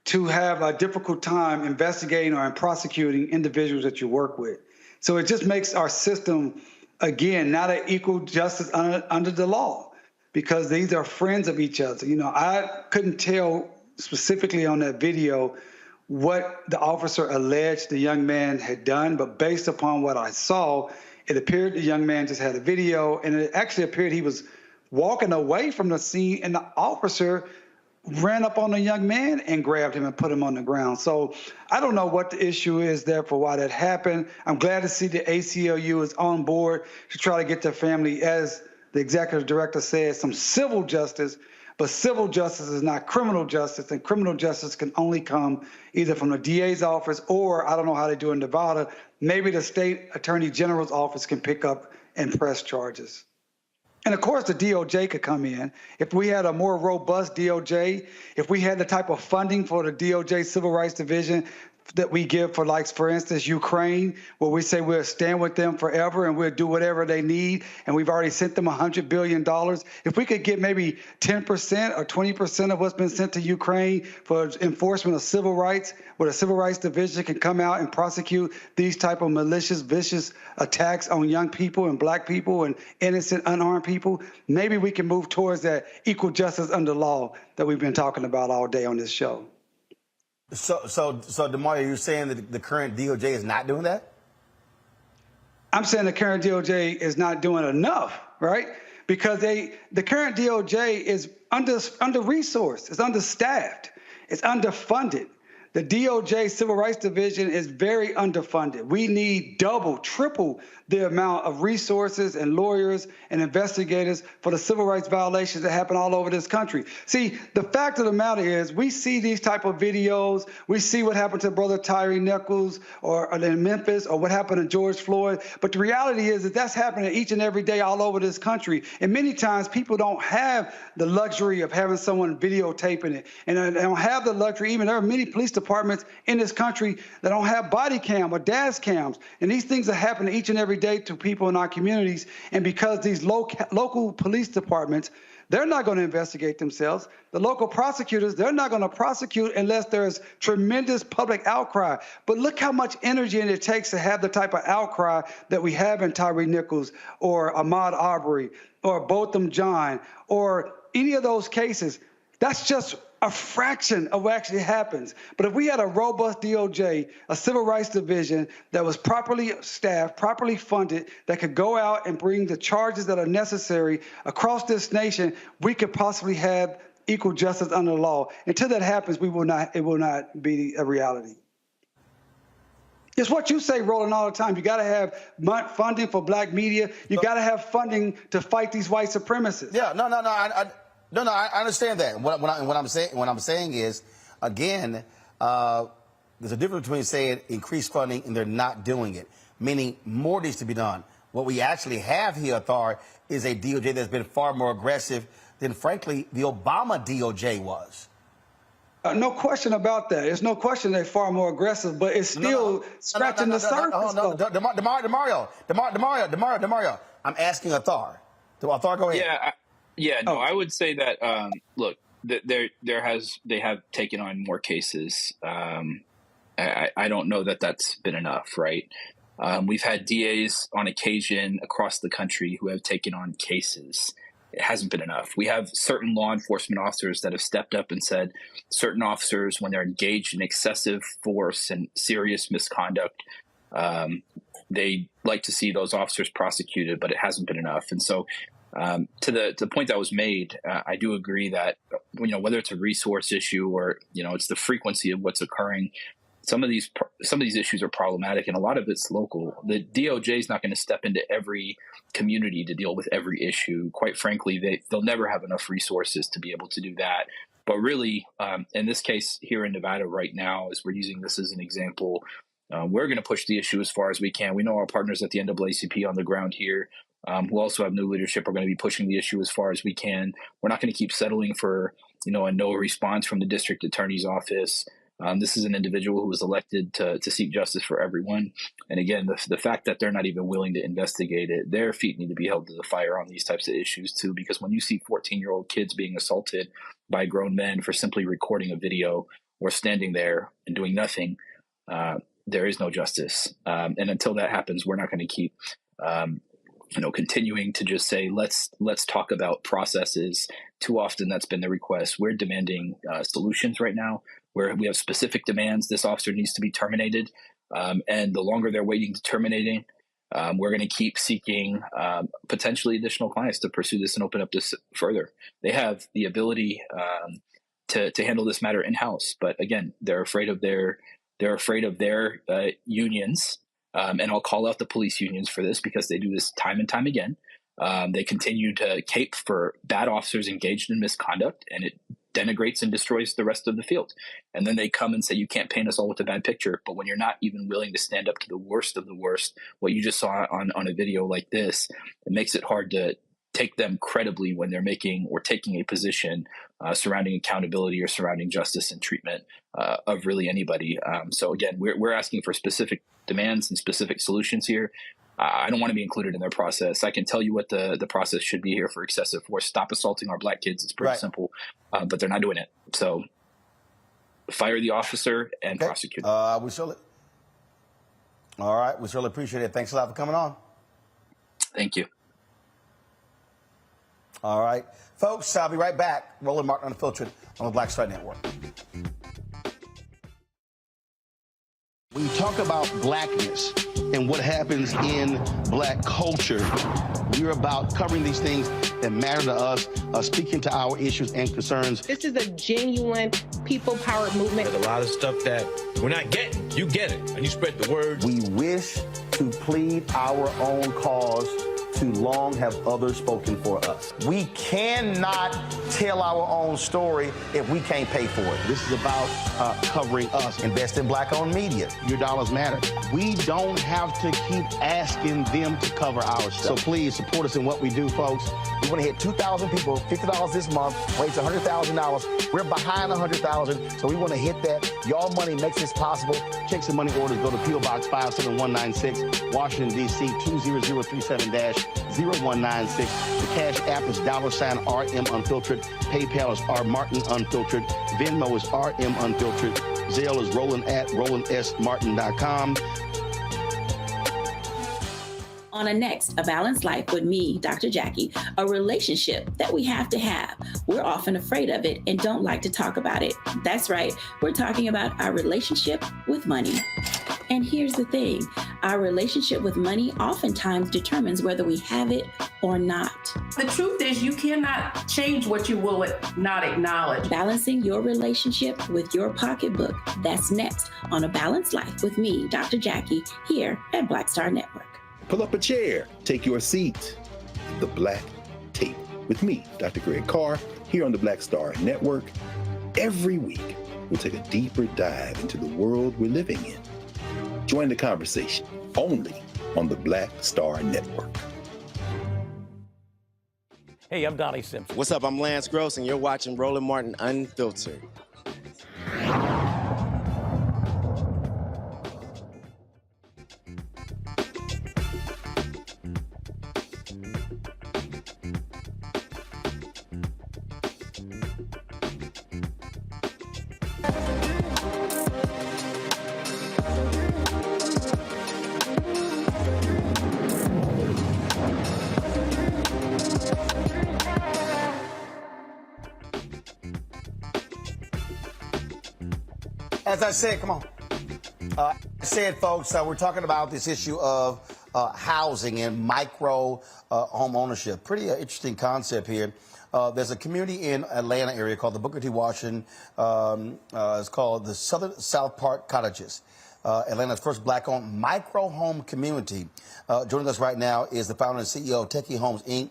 to have a difficult time investigating or prosecuting individuals that you work with. So it just makes our system, again, not an equal justice under the law, because these are friends of each other. I couldn't tell specifically on that video what the officer alleged the young man had done, but based upon what I saw, it appeared the young man just had a video, and it actually appeared he was walking away from the scene, and the officer ran up on the young man and grabbed him and put him on the ground. So I don't know what the issue is there for why that happened. I'm glad to see the ACLU is on board to try to get their family, as the executive director said, some civil justice. But civil justice is not criminal justice, and criminal justice can only come either from the DA's office, or I don't know how they do in Nevada, maybe the state attorney general's office can pick up and press charges. And of course, the DOJ could come in. If we had a more robust DOJ, if we had the type of funding for the DOJ Civil Rights Division that we give for, like, for instance, Ukraine, where we say we'll stand with them forever and we'll do whatever they need, and we've already sent them $100 billion. If we could get maybe 10% or 20% of what's been sent to Ukraine for enforcement of civil rights, where the Civil Rights Division can come out and prosecute these type of malicious, vicious attacks on young people and black people and innocent, unarmed people, maybe we can move towards that equal justice under law that we've been talking about all day on this show. So, DeMario, you're saying that the current DOJ is not doing that? I'm saying the current DOJ is not doing enough, right? Because the current DOJ is under-resourced, it's understaffed, it's underfunded. The DOJ Civil Rights Division is very underfunded. We need double, triple the amount of resources and lawyers and investigators for the civil rights violations that happen all over this country. See, the fact of the matter is we see these type of videos. We see what happened to Brother Tyree Nichols or in Memphis, or what happened to George Floyd. But the reality is that that's happening each and every day all over this country. And many times people don't have the luxury of having someone videotaping it. And they don't have the luxury. Even there are many police departments in this country that don't have body cam or dash cams. And these things are happening each and every day to people in our communities. And because these local police departments, they're not going to investigate themselves. The local prosecutors, they're not going to prosecute unless there's tremendous public outcry. But look how much energy it takes to have the type of outcry that we have in Tyree Nichols or Ahmaud Arbery or Botham Jean or any of those cases. That's just a fraction of what actually happens. But if we had a robust DOJ, a civil rights division that was properly staffed, properly funded, that could go out and bring the charges that are necessary across this nation, we could possibly have equal justice under the law. Until that happens, it will not be a reality. It's what you say, Roland, all the time. You got to have funding for black media. You got to have funding to fight these white supremacists. Yeah, no, I understand that. What I'm saying is, again, there's a difference between saying increase funding and they're not doing it, meaning more needs to be done. What we actually have here, Thar, is a DOJ that's been far more aggressive than, frankly, the Obama DOJ was. No question about that. There's no question they're far more aggressive, but it's still scratching the surface. DeMario, I'm asking Thar. Thar, go ahead. I would say that look, they have taken on more cases. I don't know that that's been enough, right? We've had DAs on occasion across the country who have taken on cases. It hasn't been enough. We have certain law enforcement officers that have stepped up and said certain officers, when they're engaged in excessive force and serious misconduct, they like to see those officers prosecuted, but it hasn't been enough. And so to the point that was made, I do agree that, whether it's a resource issue or, it's the frequency of what's occurring, some of these issues are problematic, and a lot of it's local. The DOJ is not going to step into every community to deal with every issue. Quite frankly, they'll never have enough resources to be able to do that. But really, in this case here in Nevada right now, as we're using this as an example, we're going to push the issue as far as we can. We know our partners at the NAACP on the ground here, who also have new leadership, are going to be pushing the issue as far as we can. We're not going to keep settling for, a no response from the district attorney's office. This is an individual who was elected to seek justice for everyone. And again, the fact that they're not even willing to investigate it, their feet need to be held to the fire on these types of issues too, because when you see 14-year-old kids being assaulted by grown men for simply recording a video or standing there and doing nothing, there is no justice. And until that happens, we're not going to keep continuing to just say, let's talk about processes. Too often that's been the request. We're demanding solutions right now, where we have specific demands. This officer needs to be terminated. And the longer they're waiting to terminating, we're going to keep seeking potentially additional clients to pursue this and open up this further. They have the ability to handle this matter in-house. But again, they're afraid of their unions. And I'll call out the police unions for this, because they do this time and time again. They continue to cape for bad officers engaged in misconduct, and it denigrates and destroys the rest of the field. And then they come and say, you can't paint us all with a bad picture. But when you're not even willing to stand up to the worst of the worst, what you just saw on a video like this, it makes it hard to take them credibly when they're making or taking a position surrounding accountability or surrounding justice and treatment of really anybody. So again, we're asking for specific demands and specific solutions here. I don't want to be included in their process. I can tell you what the process should be here for excessive force. Stop assaulting our black kids. It's pretty simple, but they're not doing it. So fire the officer and prosecute. All right. We surely appreciate it. Thanks a lot for coming on. Thank you. All right. Folks, I'll be right back. Roland Martin Unfiltered on the Black Star Network. When you talk about blackness and what happens in black culture, we're about covering these things that matter to us, speaking to our issues and concerns. This is a genuine people-powered movement. There's a lot of stuff that we're not getting. You get it, and you spread the word. We wish to plead our own cause. Too long have others spoken for us. We cannot tell our own story if we can't pay for it. This is about covering us. Invest in black-owned media. Your dollars matter. We don't have to keep asking them to cover our stuff. So please support us in what we do, folks. We want to hit 2,000 people, $50 this month, raise $100,000. We're behind 100,000, so we want to hit that. Y'all money makes this possible. Checks and money orders go to P.O. Box 57196, Washington, D.C. 20037-0196. The Cash App is $RM Unfiltered. PayPal is R Martin Unfiltered. Venmo is RM Unfiltered. Zelle is Roland@RolandSMartin.com. On a next, A Balanced Life with me, Dr. Jackie, a relationship that we have to have. We're often afraid of it and don't like to talk about it. That's right, we're talking about our relationship with money. And here's the thing, our relationship with money oftentimes determines whether we have it or not. The truth is you cannot change what you will not acknowledge. Balancing your relationship with your pocketbook. That's next on A Balanced Life with me, Dr. Jackie, here at Black Star Network. Pull up a chair, take your seat. The Black Tape with me, Dr. Greg Carr, here on the Black Star Network. Every week, we'll take a deeper dive into the world we're living in. Join the conversation only on the Black Star Network. Hey, I'm Donnie Simpson. What's up? I'm Lance Gross, and you're watching Roland Martin Unfiltered. As I said, come on. I said, folks, we're talking about this issue of housing and micro home ownership. Pretty interesting concept here. There's a community in Atlanta area called the Booker T. Washington. It's called the South Park Cottages. Atlanta's first black-owned micro home community. Joining us right now is the founder and CEO of Techie Homes, Inc.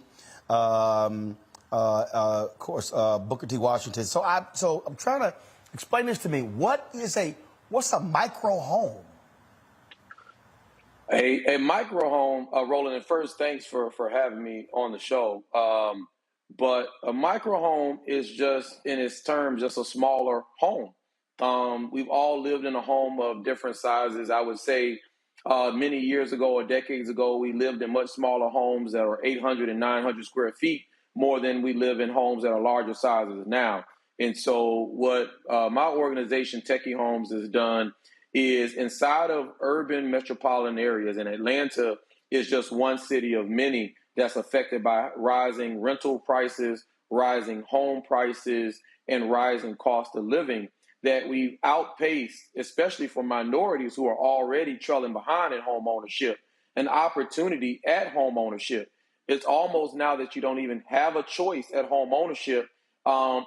Of course, Booker T. Washington. So I'm trying to explain this to me. What's a micro home? A micro home, Roland, and first, thanks for having me on the show. But a micro home is just, in its terms, just a smaller home. We've all lived in a home of different sizes. I would say many years ago or decades ago, we lived in much smaller homes that are 800 and 900 square feet, more than we live in homes that are larger sizes now. And so what my organization, Techie Homes, has done is inside of urban metropolitan areas, and Atlanta is just one city of many that's affected by rising rental prices, rising home prices, and rising cost of living, that we've outpaced, especially for minorities who are already trailing behind in home ownership, an opportunity at home ownership. It's almost now that you don't even have a choice at home ownership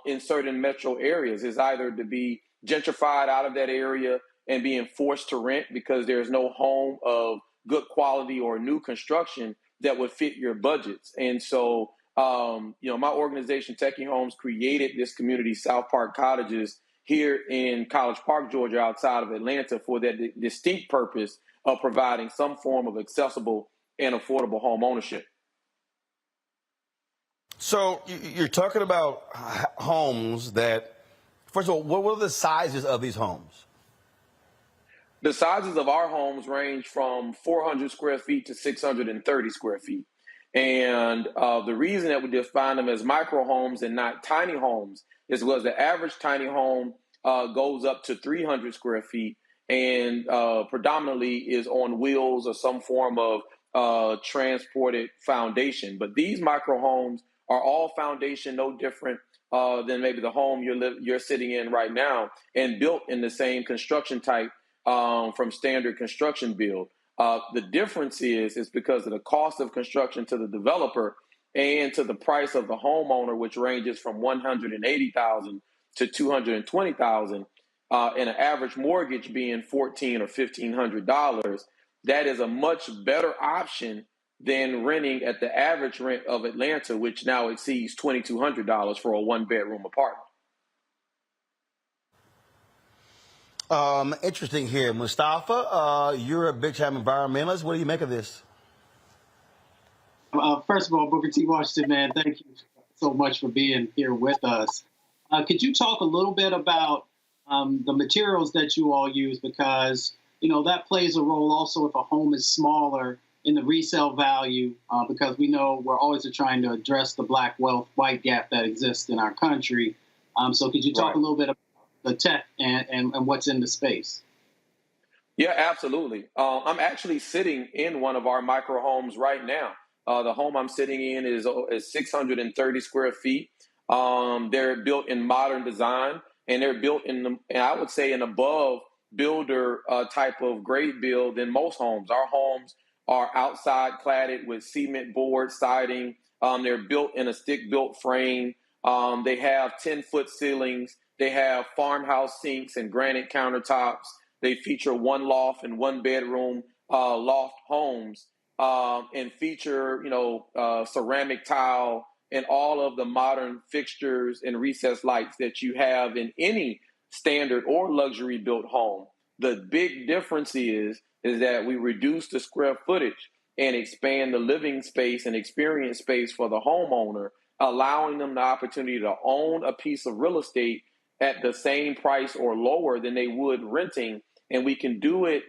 in certain metro areas. It's either to be gentrified out of that area and being forced to rent because there's no home of good quality or new construction that would fit your budgets. And so, my organization, Techie Homes, created this community, South Park Cottages, here in College Park, Georgia, outside of Atlanta, for that distinct purpose of providing some form of accessible and affordable home ownership. So you're talking about homes that, first of all, what are the sizes of these homes? The sizes of our homes range from 400 square feet to 630 square feet. And the reason that we define them as micro homes and not tiny homes is because the average tiny home goes up to 300 square feet and predominantly is on wheels or some form of transported foundation. But these micro homes are all foundation, no different than maybe the home you're sitting in right now, and built in the same construction type from standard construction build. The difference is because of the cost of construction to the developer and to the price of the homeowner, which ranges from $180,000 to $220,000, and an average mortgage being $1,400 or $1,500. That is a much better option than renting at the average rent of Atlanta, which now exceeds $2,200 for a one-bedroom apartment. Interesting here. Mustafa, you're a big-time environmentalist. What do you make of this? First of all, Booker T. Washington, man, thank you so much for being here with us. Could you talk a little bit about the materials that you all use? Because, that plays a role also if a home is smaller in the resale value, because we know we're always trying to address the black wealth white gap that exists in our country. So could you talk a little bit about the tech and what's in the space? Yeah, absolutely. I'm actually sitting in one of our micro homes right now. The home I'm sitting in is 630 square feet. They're built in modern design, and they're built in, I would say, an above builder type of grade build than most homes. Our homes are outside cladded with cement board siding. They're built in a stick-built frame. They have 10-foot ceilings. They have farmhouse sinks and granite countertops. They feature one loft and one bedroom loft homes, and feature, ceramic tile and all of the modern fixtures and recessed lights that you have in any standard or luxury built home. The big difference is that we reduce the square footage and expand the living space and experience space for the homeowner, allowing them the opportunity to own a piece of real estate at the same price or lower than they would renting. And we can do it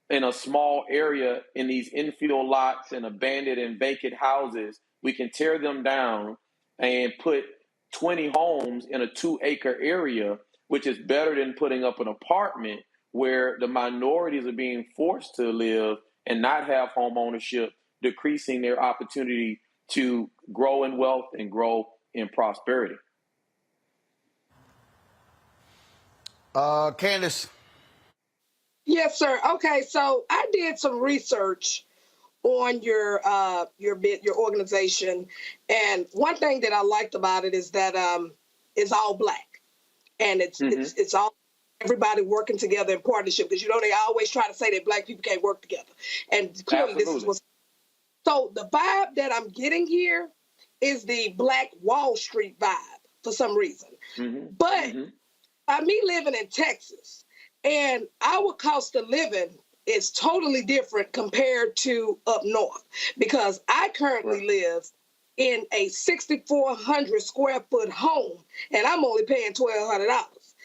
in a small area in these infill lots and abandoned and vacant houses. We can tear them down and put 20 homes in a 2-acre area, which is better than putting up an apartment where the minorities are being forced to live and not have home ownership, decreasing their opportunity to grow in wealth and grow in prosperity. Candace. Yes, sir. Okay, so I did some research on your organization, and one thing that I liked about it is that it's all Black, and it's all everybody working together in partnership, because they always try to say that Black people can't work together, and clearly this is what's. So the vibe that I'm getting here is the Black Wall Street vibe for some reason, but by me living in Texas, and our cost of living is totally different compared to up north, because I currently live in a 6,400 square foot home, and I'm only paying $1,200.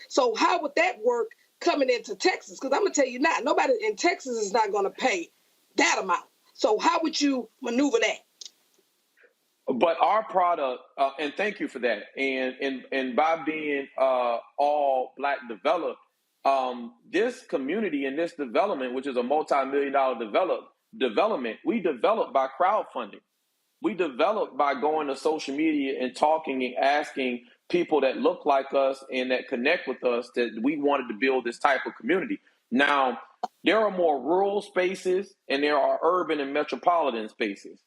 So how would that work coming into Texas? Because I'm gonna tell you now, nobody in Texas is not gonna pay that amount. So how would you maneuver that? But our product, and thank you for that, and by being all Black developed, this community and this development, which is a multi-million-dollar development, we developed by crowdfunding. We developed by going to social media and talking and asking people that look like us and that connect with us that we wanted to build this type of community. Now, there are more rural spaces and there are urban and metropolitan spaces.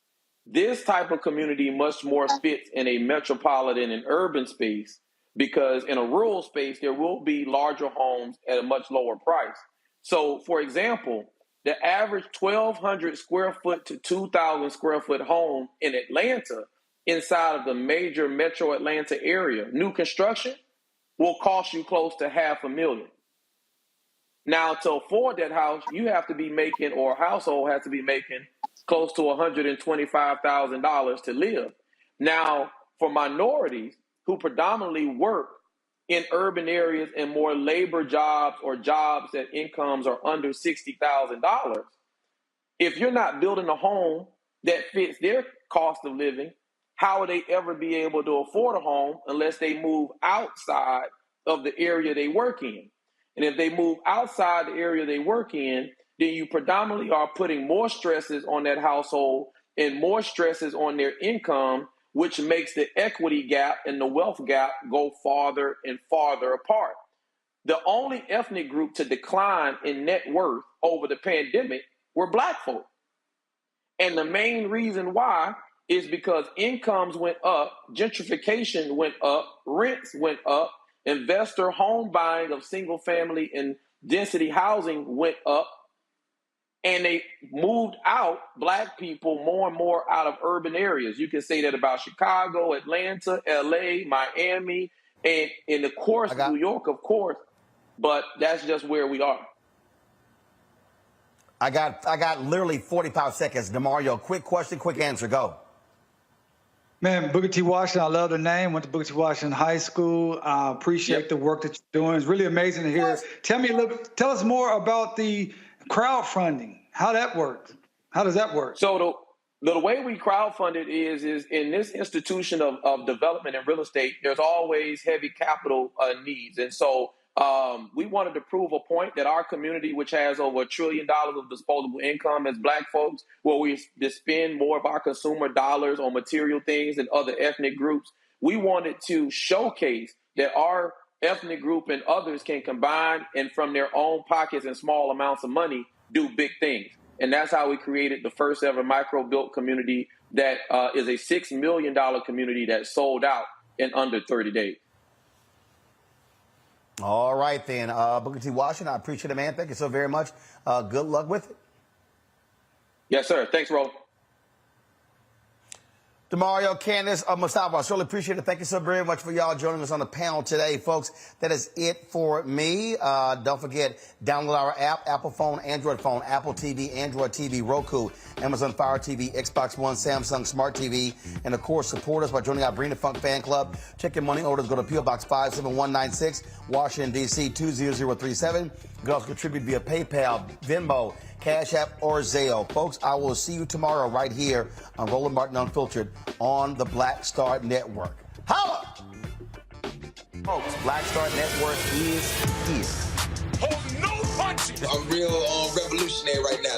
This type of community much more fits in a metropolitan and urban space, because in a rural space, there will be larger homes at a much lower price. So, for example, the average 1,200 square foot to 2,000 square foot home in Atlanta, inside of the major metro Atlanta area, new construction will cost you close to $500,000. Now, to afford that house, you have to be making, or a household has to be making, close to $125,000 to live. Now, for minorities who predominantly work in urban areas and more labor jobs or jobs that incomes are under $60,000, if you're not building a home that fits their cost of living, how would they ever be able to afford a home unless they move outside of the area they work in? And if they move outside the area they work in, then you predominantly are putting more stresses on that household and more stresses on their income, which makes the equity gap and the wealth gap go farther and farther apart. The only ethnic group to decline in net worth over the pandemic were Black folk. And the main reason why is because incomes went up, gentrification went up, rents went up, investor home buying of single family and density housing went up, and they moved out Black people more and more out of urban areas. You can say that about Chicago, Atlanta, LA, Miami, and in the course, New York, of course, but that's just where we are. I got literally 45 seconds. DeMario, quick question, quick answer, go. Man, Booker T. Washington, I love the name. Went to Booker T. Washington High School. Appreciate the work that you're doing. It's really amazing to hear. Tell us more about the crowdfunding, how that works. How does that work? So the way we crowdfunded is in this institution of development and real estate, there's always heavy capital needs. And so we wanted to prove a point that our community, which has over $1 trillion of disposable income as Black folks, where we spend more of our consumer dollars on material things than other ethnic groups, we wanted to showcase that our ethnic group and others can combine and from their own pockets and small amounts of money do big things. And that's how we created the first ever micro-built community that is a $6 million community that sold out in under 30 days. All right, then. Booker T. Washington, I appreciate it, man. Thank you so very much. Good luck with it. Yes, sir. Thanks, Ro. DeMario, Candace, Mustafa, I surely appreciate it. Thank you so very much for y'all joining us on the panel today, folks. That is it for me. Don't forget, download our app, Apple phone, Android phone, Apple TV, Android TV, Roku, Amazon Fire TV, Xbox One, Samsung Smart TV, and, of course, support us by joining our Bring the Funk fan club. Check your money orders. Go to P.O. Box 57196, Washington, D.C. 20037. You can also contribute via PayPal, Venmo, Cash App, or Zelle. Folks, I will see you tomorrow right here on Roland Martin Unfiltered on the Black Star Network. Holla! Folks, Black Star Network is here. I'm real revolutionary right now.